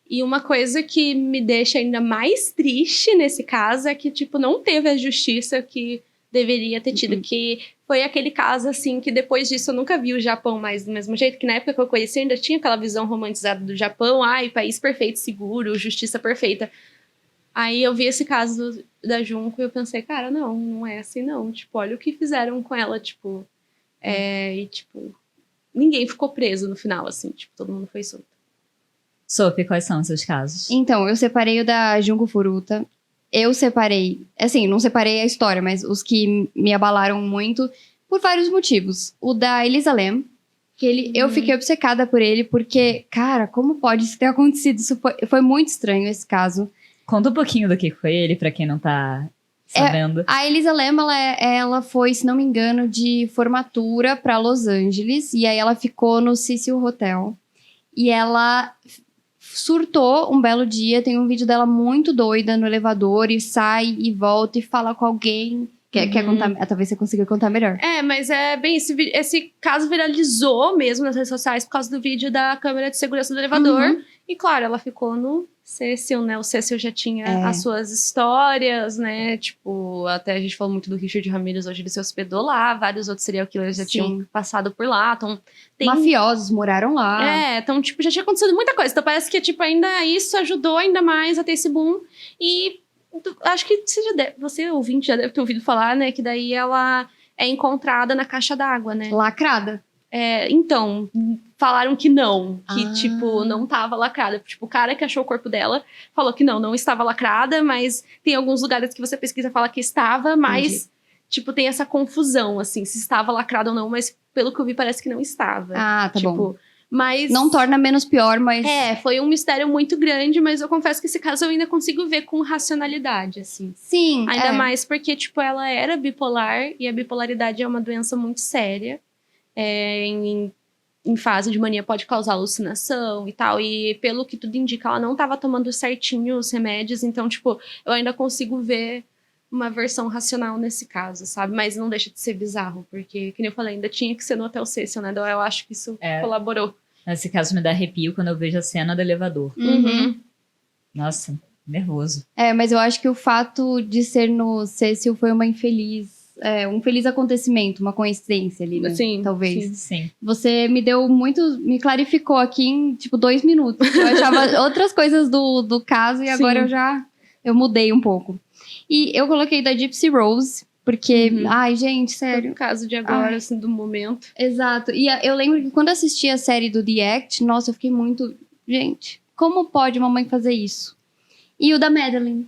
E uma coisa que me deixa ainda mais triste nesse caso é que, tipo, não teve a justiça que deveria ter tido, que foi aquele caso, assim, que depois disso eu nunca vi o Japão mais do mesmo jeito, que na época que eu conheci ainda tinha aquela visão romantizada do Japão, país perfeito, seguro, justiça perfeita. Aí eu vi esse caso da Junko e eu pensei, cara, não é assim não, tipo, olha o que fizeram com ela, tipo, e tipo, ninguém ficou preso no final, assim, tipo, todo mundo foi solto.
Sophie, quais são os seus casos?
Então, eu separei o da Junko Furuta. Eu separei, assim, não separei a história, mas os que me abalaram muito por vários motivos. O da Elisa Lam, que eu fiquei obcecada por ele, porque, cara, como pode isso ter acontecido? Isso foi muito estranho, esse caso.
Conta um pouquinho do que foi ele, pra quem não tá sabendo.
A Elisa Lam, ela foi, se não me engano, de formatura pra Los Angeles, e aí ela ficou no Cecil Hotel. E ela surtou um belo dia, tem um vídeo dela muito doida no elevador, e sai e volta e fala com alguém. Quer contar? Talvez você consiga contar melhor.
Mas é bem, esse caso viralizou mesmo nas redes sociais por causa do vídeo da câmera de segurança do elevador. E claro, ela ficou no Cecil, né? O Cecil já tinha as suas histórias, né? Tipo, até a gente falou muito do Richard Ramirez, hoje ele se hospedou lá, vários outros serial killers já tinham passado por lá. Então,
mafiosos moraram lá.
Então, tipo, já tinha acontecido muita coisa. Então parece que, tipo, ainda isso ajudou ainda mais a ter esse boom. E acho que você ouvinte já deve ter ouvido falar, né? Que daí ela é encontrada na caixa d'água, né?
Lacrada.
Então, falaram que não. Que, tipo, não tava lacrada. Tipo, o cara que achou o corpo dela falou que não estava lacrada. Mas tem alguns lugares que você pesquisa e fala que estava. Mas, tipo, tem essa confusão, assim. Se estava lacrada ou não. Mas, pelo que eu vi, parece que não estava.
Tá bom.
Mas
não torna menos pior, mas...
foi um mistério muito grande, mas eu confesso que esse caso eu ainda consigo ver com racionalidade, assim.
Sim,
ainda mais porque, tipo, ela era bipolar, e a bipolaridade é uma doença muito séria. Em fase de mania pode causar alucinação e tal, e pelo que tudo indica, ela não estava tomando certinho os remédios, então, tipo, eu ainda consigo ver uma versão racional nesse caso, sabe? Mas não deixa de ser bizarro, porque, que nem eu falei, ainda tinha que ser no Hotel Cecil, né? Então eu acho que isso colaborou.
Nesse caso me dá arrepio quando eu vejo a cena do elevador. Nossa, nervoso.
Mas eu acho que o fato de ser no Cecil foi um feliz acontecimento, uma coincidência ali, né?
Sim,
talvez.
Sim.
Você me clarificou aqui em, tipo, 2 minutos. Eu achava outras coisas do caso e agora eu mudei um pouco. E eu coloquei da Gypsy Rose, porque,
Uhum.
ai, gente, sério.
No caso de agora,
Ai.
assim, do momento.
Exato. E eu lembro que quando eu assisti a série do The Act, nossa, eu fiquei muito. Gente, como pode uma mãe fazer isso? E o da Madeline.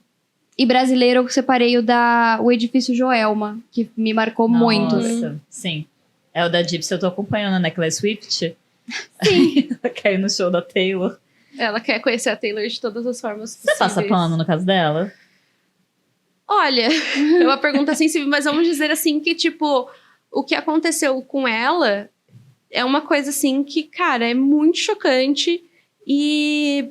E brasileiro, eu separei o Edifício Joelma, que me marcou muito.
Nossa, sim. É o da Gypsy, eu tô acompanhando a Necklace Swift. Sim. Ela caiu no show da Taylor.
Ela quer conhecer a Taylor de todas as formas
Você passa
possíveis.
pano no caso dela?
Olha, é uma pergunta sensível, mas vamos dizer assim que, tipo, o que aconteceu com ela é uma coisa assim que, cara, é muito chocante e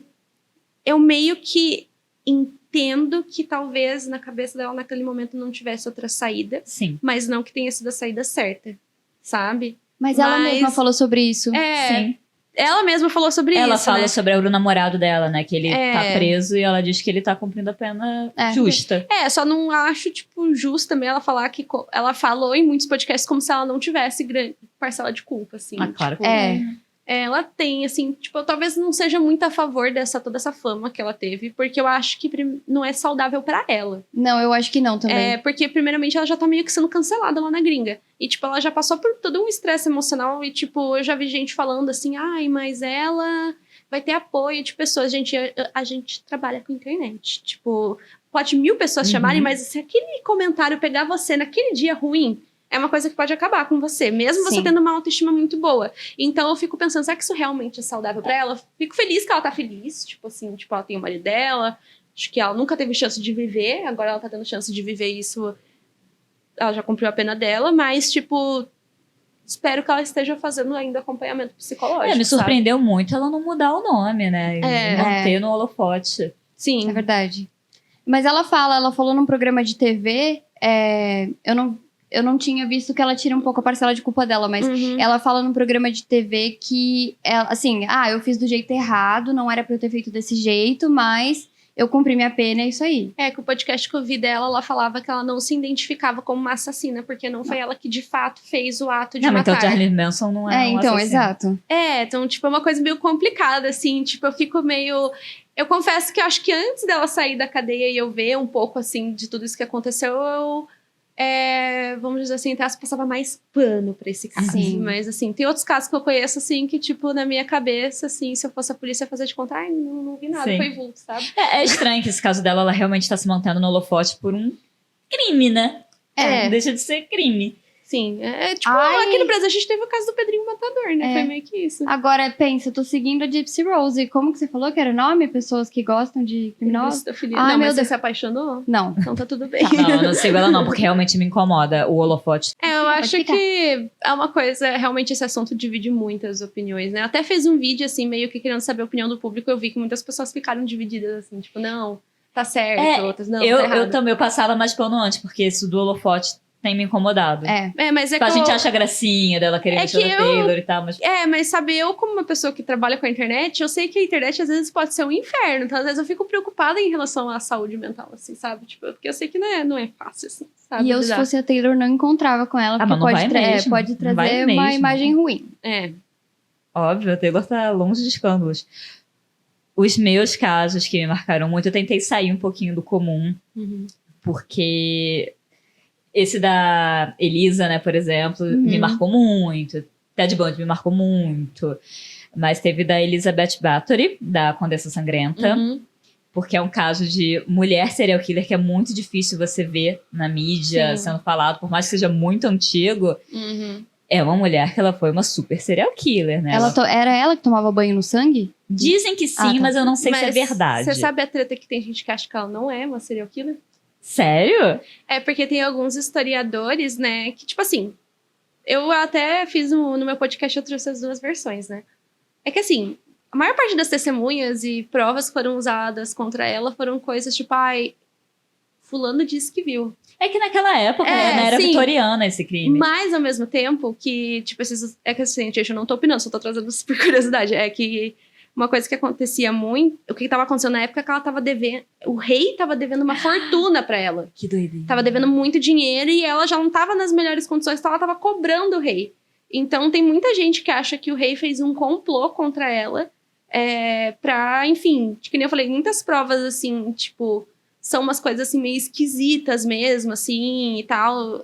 eu meio que entendo que talvez na cabeça dela naquele momento não tivesse outra saída,
Sim.
mas não que tenha sido a saída certa, sabe?
Mas ela
Mas-
mesma falou sobre isso.
É,
Sim.
ela mesma falou sobre
Ela
isso,
fala
né?
sobre o namorado dela, né? Que ele
É.
tá preso e ela diz que ele tá cumprindo a pena
É.
justa.
Só não acho, tipo, justo também ela falar que ela falou em muitos podcasts como se ela não tivesse grande parcela de culpa, assim.
Ah, claro
tipo,
que
É.
Ela tem, assim, tipo, eu talvez não seja muito a favor toda essa fama que ela teve, porque eu acho que não é saudável pra ela.
Não, eu acho que não também.
Porque, primeiramente, ela já tá meio que sendo cancelada lá na gringa. E, tipo, ela já passou por todo um estresse emocional e, tipo, eu já vi gente falando assim, ai, mas ela vai ter apoio de pessoas. Gente, a gente trabalha com internet. Tipo, pode 1000 pessoas
Uhum.
chamarem, mas se aquele comentário pegar você naquele dia ruim, é uma coisa que pode acabar com você, mesmo você
Sim.
tendo uma autoestima muito boa. Então eu fico pensando, será que isso realmente é saudável pra ela? Fico feliz que ela tá feliz, tipo assim, tipo, ela tem o marido dela, acho que ela nunca teve chance de viver, agora ela tá tendo chance de viver isso, ela já cumpriu a pena dela, mas, tipo, espero que ela esteja fazendo ainda acompanhamento psicológico,
Me
sabe?
surpreendeu muito ela não mudar o nome, né? E manter no holofote.
Sim.
É verdade. Mas ela falou num programa de TV, eu não tinha visto que ela tira um pouco a parcela de culpa dela, mas
Uhum.
ela fala num programa de TV que, ela, assim, eu fiz do jeito errado, não era pra eu ter feito desse jeito, mas eu cumpri minha pena, é isso aí.
Que o podcast que eu vi dela, ela falava que ela não se identificava como uma assassina, porque não foi ela que de fato fez o ato de
Não, mas então
matar.
o Charlie Manson não é um
então,
assassino.
exato.
Então, tipo, é uma coisa meio complicada, assim, tipo, eu fico meio... Eu confesso que eu acho que antes dela sair da cadeia e eu ver um pouco, assim, de tudo isso que aconteceu, eu... vamos dizer assim, passava mais pano pra esse caso.
Sim.
Mas, assim, tem outros casos que eu conheço, assim, que, tipo, na minha cabeça, assim, se eu fosse a polícia fazer de conta, ai, não vi nada,
Sim.
foi vulto, sabe?
É estranho que esse caso dela, ela realmente tá se mantendo no holofote por um crime, né?
É.
Não deixa de ser crime.
Sim, tipo,
Ai.
aqui no Brasil a gente teve o caso do Pedrinho Matador, né?
É.
Foi meio que isso.
Agora, pensa, eu tô seguindo a Gypsy Rose. Como que você falou que era o nome? Pessoas que gostam de criminosos?
Cristofilia.
Ai,
Não,
meu
mas você
Deus.
se apaixonou?
Não.
Então tá tudo bem.
Não, eu não sigo ela não, porque realmente me incomoda o holofote.
Eu acho
ficar.
que é uma coisa, realmente esse assunto divide muitas opiniões, né? Eu até fiz um vídeo, assim, meio que querendo saber a opinião do público, eu vi que muitas pessoas ficaram divididas, assim, tipo, não, tá certo, outras, não, tá
eu
errado.
também passava mais pano antes, porque isso do holofote tem me incomodado.
Mas é
Tipo,
que
a gente
eu-
acha gracinha dela querer
É
mexer
que
na
eu-
Taylor e tal, mas
mas sabe, eu como uma pessoa que trabalha com a internet, eu sei que a internet às vezes pode ser um inferno, então às vezes eu fico preocupada em relação à saúde mental, assim, sabe? Tipo, porque eu sei que não é fácil, assim, sabe?
E eu, se
lidar.
fosse a Taylor, não encontrava com ela,
Ah,
porque
mas não vai mesmo.
pode
Não vai
trazer uma
mesmo.
imagem ruim.
óbvio, a Taylor tá longe de escândalos. Os meus casos que me marcaram muito, eu tentei sair um pouquinho do comum,
Uhum.
porque esse da Elisa, né, por exemplo, me marcou muito. Ted Bundy me marcou muito. Mas teve da Elizabeth Bathory, da Condessa Sangrenta,
Uhum.
porque é um caso de mulher serial killer que é muito difícil você ver na mídia
Sim.
sendo falado, por mais que seja muito antigo.
Uhum.
É uma mulher que ela foi uma super serial killer, né?
Era ela que tomava banho no sangue?
Dizem que sim,
Ah, tá.
mas eu não sei se é
Mas
verdade.
Você sabe a treta que tem gente que acha que ela não é uma serial killer?
Sério?
É porque tem alguns historiadores, né, que, tipo assim, eu até fiz no meu podcast, eu trouxe as duas versões, né? É que, assim, a maior parte das testemunhas e provas que foram usadas contra ela foram coisas tipo, ai, fulano disse que viu.
É que naquela época,
É,
né, era
sim.
vitoriana esse crime.
Mas, ao mesmo tempo, que, tipo, é que, assim, gente, eu não tô opinando, só tô trazendo isso por curiosidade, é que uma coisa que acontecia muito, o que tava acontecendo na época é que ela tava devendo, o rei tava devendo uma fortuna pra ela.
Que doideira.
Tava devendo muito dinheiro e ela já não tava nas melhores condições, então ela tava cobrando o rei. Então tem muita gente que acha que o rei fez um complô contra ela pra, enfim, que nem eu falei, muitas provas assim, tipo, são umas coisas assim meio esquisitas mesmo, assim, e tal.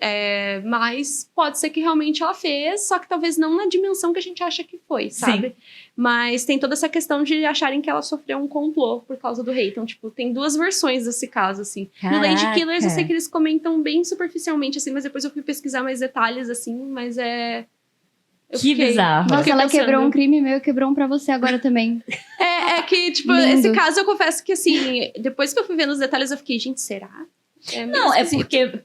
Mas pode ser que realmente ela fez, só que talvez não na dimensão que a gente acha que foi, sabe? Sim. Mas tem toda essa questão de acharem que ela sofreu um complô por causa do rei. Então, tipo, tem duas versões desse caso, assim.
Caraca.
No Lady Killers, eu sei que eles comentam bem superficialmente, assim, mas depois eu fui pesquisar mais detalhes, assim, mas
bizarro.
Nossa, ela quebrou um crime meu e quebrou um pra você agora também.
Que, tipo,
Lindo.
Esse caso eu confesso que, assim, depois que eu fui vendo os detalhes, eu fiquei, gente, será?
Não, é porque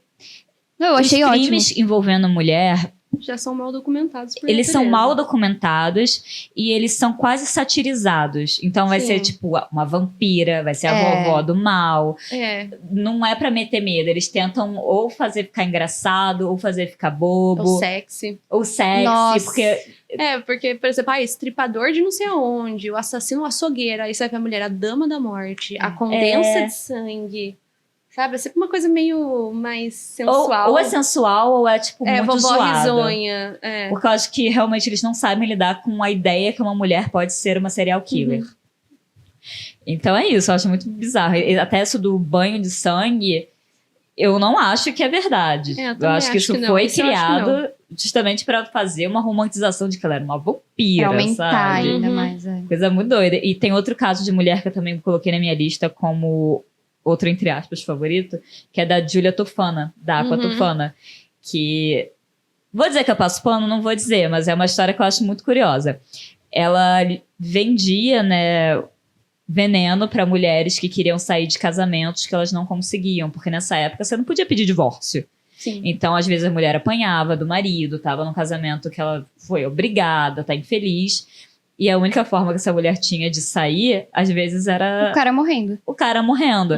não, eu achei ótimo.
Os crimes envolvendo mulher
já são mal documentados por
eles
natureza.
são mal documentados e eles são quase satirizados. Então vai ser tipo uma vampira, vai ser a vovó do mal. Não é pra meter medo. Eles tentam ou fazer ficar engraçado, ou fazer ficar bobo.
Ou sexy.
Nossa.
Porque, por exemplo, estripador de não sei aonde, o assassino açougueiro, aí você vai ver a mulher, a dama da morte, a condensa de sangue. Sabe? É sempre uma coisa meio mais sensual.
Ou é sensual, ou é, tipo, muito
vovó
zoada.
Risonha.
Porque eu acho que, realmente, eles não sabem lidar com a ideia que uma mulher pode ser uma serial killer. Então é isso, eu acho muito bizarro. E até isso do banho de sangue, eu não acho que é verdade.
Eu
acho que isso foi criado justamente pra fazer uma romantização de que ela era uma vampira,
pra aumentar
sabe?
ainda mais.
Coisa muito doida. E tem outro caso de mulher que eu também coloquei na minha lista como... outro, entre aspas, favorito, que é da Giulia Tofana, da Aqua Tofana, que... Vou dizer que eu passo pano? Não vou dizer, mas é uma história que eu acho muito curiosa. Ela vendia, né, veneno para mulheres que queriam sair de casamentos que elas não conseguiam, porque nessa época você não podia pedir divórcio.
Sim.
Então, às vezes, a mulher apanhava do marido, tava num casamento que ela foi obrigada, tá infeliz... E a única forma que essa mulher tinha de sair, às vezes, era...
O cara morrendo.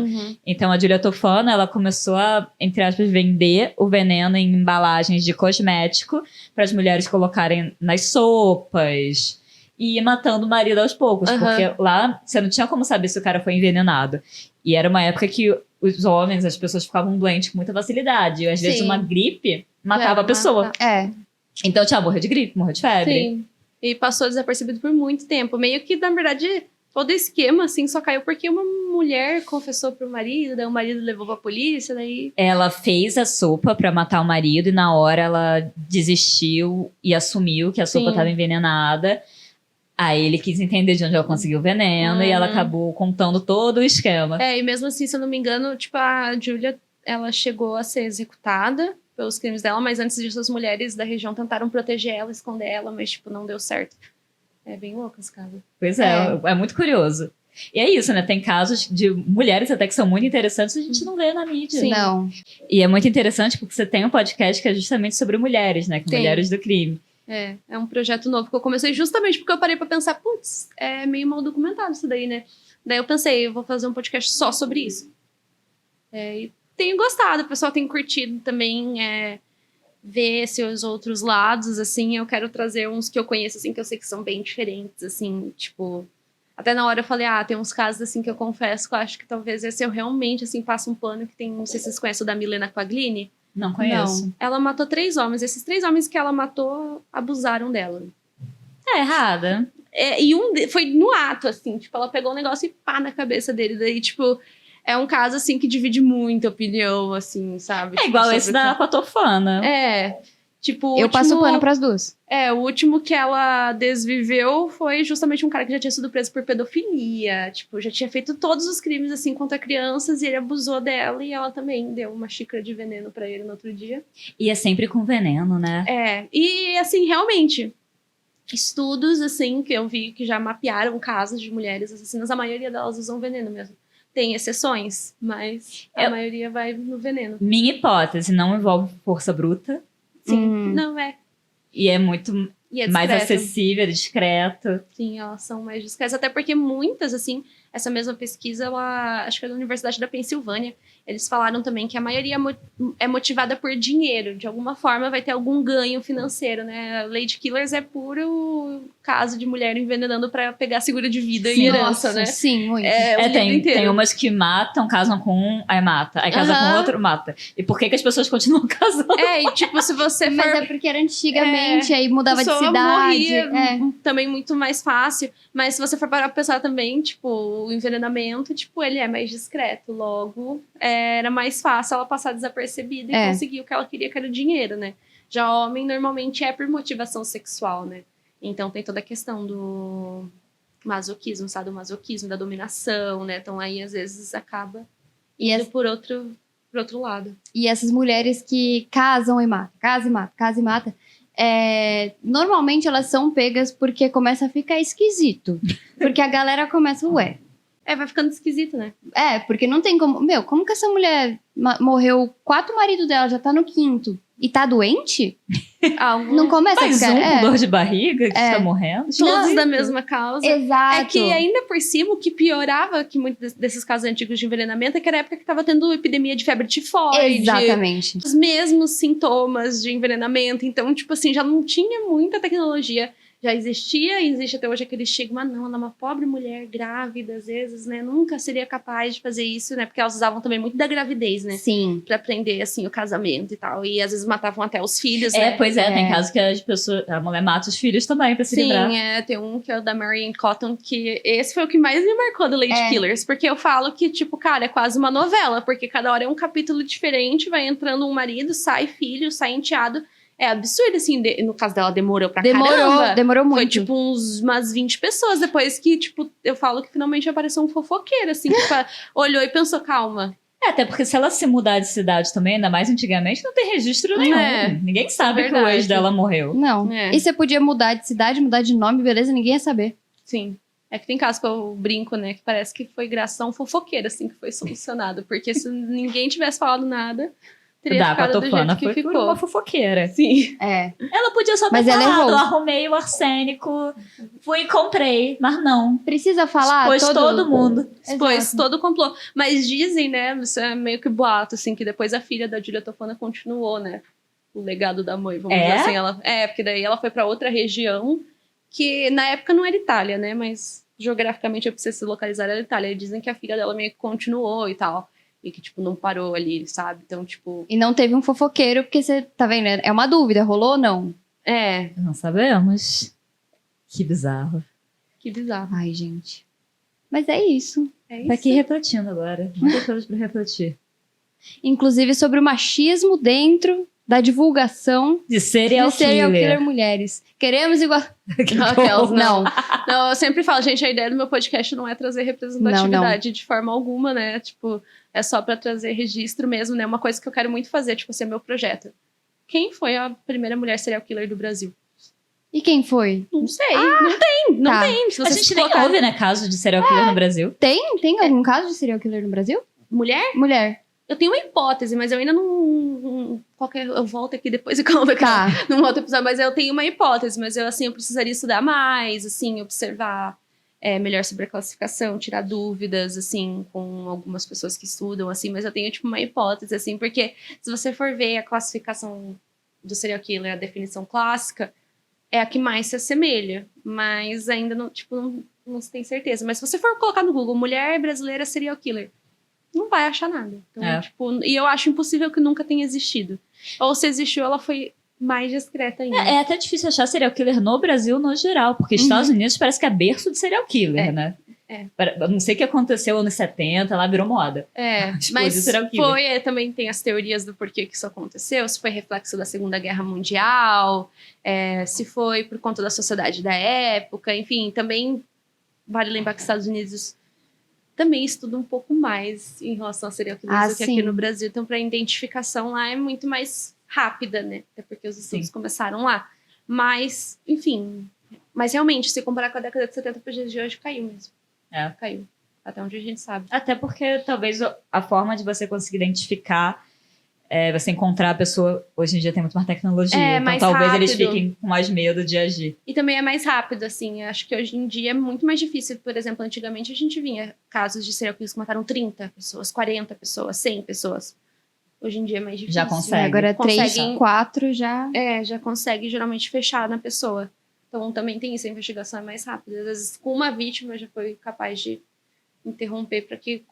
Então, a Giulia Tofana, ela começou a, entre aspas, vender o veneno em embalagens de cosmético para as mulheres colocarem nas sopas e ir matando o marido aos poucos. Porque lá, você não tinha como saber se o cara foi envenenado. E era uma época que os homens, as pessoas ficavam doentes com muita facilidade. E, às vezes, uma gripe matava a pessoa. Então, morreu de gripe, morreu de febre.
Sim. E passou desapercebido por muito tempo. Meio que, na verdade, todo esquema, assim, só caiu porque uma mulher confessou pro marido, daí o marido levou pra polícia, daí...
Ela fez a sopa pra matar o marido e na hora ela desistiu e assumiu que a sopa estava envenenada. Aí ele quis entender de onde ela conseguiu o veneno e ela acabou contando todo o esquema.
E mesmo assim, se eu não me engano, tipo, a Giulia, ela chegou a ser executada pelos crimes dela, mas antes disso as mulheres da região tentaram proteger ela, esconder ela, mas, tipo, não deu certo. É bem louco esse caso.
Pois é muito curioso. E é isso, né? Tem casos de mulheres até que são muito interessantes e a gente não vê na mídia.
Sim. Não.
E é muito interessante porque você tem um podcast que é justamente sobre mulheres, né? Mulheres do crime.
É um projeto novo que eu comecei justamente porque eu parei pra pensar, putz, é meio mal documentado isso daí, né? Daí eu pensei, eu vou fazer um podcast só sobre isso. E tenho gostado, o pessoal tem curtido também ver esses outros lados, assim. Eu quero trazer uns que eu conheço, assim, que eu sei que são bem diferentes, assim, tipo... Até na hora eu falei, tem uns casos, assim, que eu confesso que eu acho que talvez esse eu realmente, assim, passo um plano que tem... Não sei se vocês conhecem o da Milena Quaglini.
Não conheço.
Não. Ela matou 3 homens. Esses 3 homens que ela matou abusaram dela.
É errada.
E foi no ato, assim. Tipo, ela pegou um negócio e pá na cabeça dele. Daí, tipo... É um caso, assim, que divide muita opinião, assim, sabe?
É igual esse da Aqua Tofana.
Tipo,
eu passo pano pras duas.
O último que ela desviveu foi justamente um cara que já tinha sido preso por pedofilia. Tipo, já tinha feito todos os crimes, assim, contra crianças. E ele abusou dela e ela também deu uma xícara de veneno pra ele no outro dia.
E é sempre com veneno, né?
E, assim, realmente... Estudos, assim, que eu vi que já mapearam casos de mulheres assassinas. A maioria delas usam veneno mesmo. Tem exceções, mas a maioria vai no veneno.
Minha hipótese, não envolve força bruta.
Sim, não é.
E é muito mais acessível, discreto.
Sim, elas são mais discretas. Até porque muitas, assim, essa mesma pesquisa, acho que é da Universidade da Pensilvânia, eles falaram também que a maioria é motivada por dinheiro. De alguma forma vai ter algum ganho financeiro, né? Lady Killers é puro caso de mulher envenenando pra pegar seguro de vida e herança, né?
Sim, muito.
Tem umas que matam, casam com um, aí mata. Aí casa com outro, mata. E por que as pessoas continuam casando?
E tipo, se você for...
Mas é porque era antigamente, aí mudava de cidade.
Morria também muito mais fácil. Mas se você for parar pra pensar também, tipo... o envenenamento, tipo, ele é mais discreto. Logo, era mais fácil ela passar desapercebida e conseguir o que ela queria, que era o dinheiro, né? Já homem, normalmente, é por motivação sexual, né? Então, tem toda a questão do masoquismo, sadomasoquismo, da dominação, né? Então, aí, às vezes, acaba indo por outro lado.
E essas mulheres que casam e matam, casa e mata, normalmente elas são pegas porque começa a ficar esquisito. Porque a galera começa, ué.
Vai ficando esquisito, né?
Porque não tem como... Meu, como que essa mulher morreu 4 maridos dela, já tá no 5º, e tá doente? Não começa
Mais
a ficar...
com dor de barriga que está morrendo.
Todos da mesma causa.
Exato.
É que ainda por cima, o que piorava que muitos desses casos antigos de envenenamento é que era a época que tava tendo epidemia de febre tifoide.
Exatamente.
Os mesmos sintomas de envenenamento. Então, tipo assim, já não tinha muita tecnologia. Já existia e existe até hoje aquele estigma, não, ela é uma pobre mulher grávida, às vezes, né? Nunca seria capaz de fazer isso, né? Porque elas usavam também muito da gravidez, né?
Sim.
Pra prender, assim, o casamento e tal. E às vezes matavam até os filhos, né?
Pois tem casos que a mulher mata os filhos também pra se livrar.
Sim, tem um que é o da Marianne Cotton, que esse foi o que mais me marcou do Lady Killers. Porque eu falo que, tipo, cara, é quase uma novela. Porque cada hora é um capítulo diferente, vai entrando um marido, sai filho, sai enteado. É absurdo, assim, no caso dela demorou pra caramba.
Demorou muito.
Foi, tipo, umas 20 pessoas depois que, tipo, eu falo que finalmente apareceu um fofoqueiro, assim, que olhou e pensou, calma.
Até porque se ela se mudar de cidade também, ainda mais antigamente, não tem registro nenhum. Ninguém sabe que o ex dela morreu.
Não. E você podia mudar de cidade, mudar de nome, beleza, ninguém ia saber.
Sim. É que tem casos que eu brinco, né, que parece que foi graças a um fofoqueiro, assim, que foi solucionado. Porque se ninguém tivesse falado nada...
Da Patofana foi por uma fofoqueira.
Sim.
Ela podia só ter
Mas ela
falado,
errou.
arrumei o arsênico, fui e comprei, mas não.
Precisa falar?
Expôs todo mundo.
Expôs todo o complô. Mas dizem, né, isso é meio que boato, assim, que depois a filha da Julia Tofana continuou, né, o legado da mãe, vamos dizer assim. Porque daí ela foi pra outra região, que na época não era Itália, né, mas geograficamente eu preciso se localizar era Itália. E dizem que a filha dela meio que continuou e tal. E que, tipo, não parou ali, sabe? Então, tipo...
E não teve um fofoqueiro, porque você tá vendo? É uma dúvida, rolou ou não?
Não sabemos. Que bizarro.
Que bizarro.
Ai, gente. Mas é isso.
Tá aqui refletindo agora. Muita coisa pra refletir.
Inclusive sobre o machismo dentro da divulgação
de serial killer
mulheres. Queremos igual...
Não, eu sempre falo, gente, a ideia do meu podcast não é trazer representatividade de forma alguma, né? Tipo, é só pra trazer registro mesmo, né? Uma coisa que eu quero muito fazer, tipo, assim, é meu projeto. Quem foi a primeira mulher serial killer do Brasil?
E quem foi?
Não sei, não tem. Se
a gente nem ouve, né, caso de serial killer no Brasil.
Tem algum caso de serial killer no Brasil? Mulher.
Eu tenho uma hipótese, mas eu ainda não... Eu volto aqui depois e conto num outro episódio. Mas eu tenho uma hipótese, mas eu precisaria estudar mais, assim, observar melhor sobre a classificação, tirar dúvidas, assim, com algumas pessoas que estudam, assim. Mas eu tenho, tipo, uma hipótese, assim, porque se você for ver a classificação do serial killer, a definição clássica, é a que mais se assemelha. Mas ainda não se tem certeza. Mas se você for colocar no Google, mulher brasileira serial killer, não vai achar nada. Então, e eu acho impossível que nunca tenha existido. Ou se existiu, ela foi mais discreta ainda.
É até difícil achar serial killer no Brasil, no geral. Porque Estados Unidos parece que é berço de serial killer, né? Não sei o que aconteceu nos 70, lá virou moda.
Mas também tem as teorias do porquê que isso aconteceu. Se foi reflexo da Segunda Guerra Mundial, se foi por conta da sociedade da época. Enfim, também vale lembrar que os Estados Unidos... também estuda um pouco mais em relação a serial killers do que aqui no Brasil. Então, para identificação lá é muito mais rápida, né? Até porque os estudos começaram lá. Mas, enfim... Mas realmente, se comparar com a década de 70 para os dias de hoje, caiu mesmo. Caiu. Até onde a gente sabe.
Até porque, talvez, a forma de você conseguir identificar... você encontrar a pessoa... Hoje em dia tem muito mais tecnologia. Então,
mais
talvez
rápido.
eles fiquem com mais medo de agir.
E também é mais rápido, assim. Acho que hoje em dia é muito mais difícil. Por exemplo, antigamente a gente vinha casos de serial killers que mataram 30 pessoas, 40 pessoas, 100 pessoas. Hoje em dia é mais difícil.
Já consegue.
Agora 3, 4 já...
já consegue geralmente fechar na pessoa. Então também tem isso, a investigação é mais rápida. Às vezes com uma vítima já foi capaz de interromper para que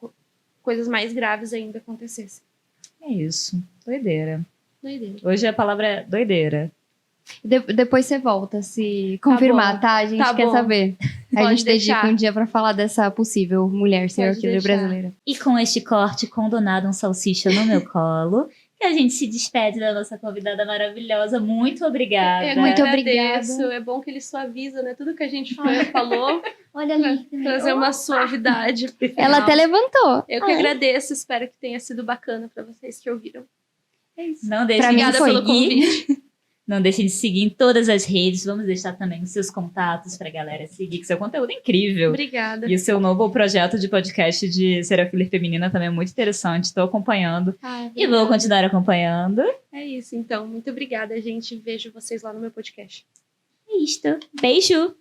coisas mais graves ainda acontecessem.
É isso. Doideira.
Doideira.
Hoje a palavra é doideira.
Depois você volta se confirmar, tá? A gente quer saber. A
Pode
gente dedica
deixar.
um dia pra falar dessa possível mulher serial
Pode
killer
deixar.
brasileira.
E com este corte condonado, um salsicha no meu colo, que a gente se despede da nossa convidada maravilhosa. Muito obrigada.
Eu
Muito
agradeço.
obrigada.
É bom que ele suaviza, né? Tudo que a gente falou,
Olha ali.
trazer uma suavidade pro final.
Ela até levantou.
Eu que agradeço, espero que tenha sido bacana pra vocês que ouviram.
É isso.
Não deixem
Pra mim
de
Obrigada
foi.
pelo convite.
Não deixem de seguir em todas as redes. Vamos deixar também os seus contatos pra galera seguir, que seu conteúdo é incrível.
Obrigada.
E o seu novo projeto de podcast de serial killer feminina também é muito interessante. Estou acompanhando
Ai,
e vou
obrigada.
continuar acompanhando.
É isso, então. Muito obrigada, gente. Vejo vocês lá no meu podcast.
É isto. Beijo!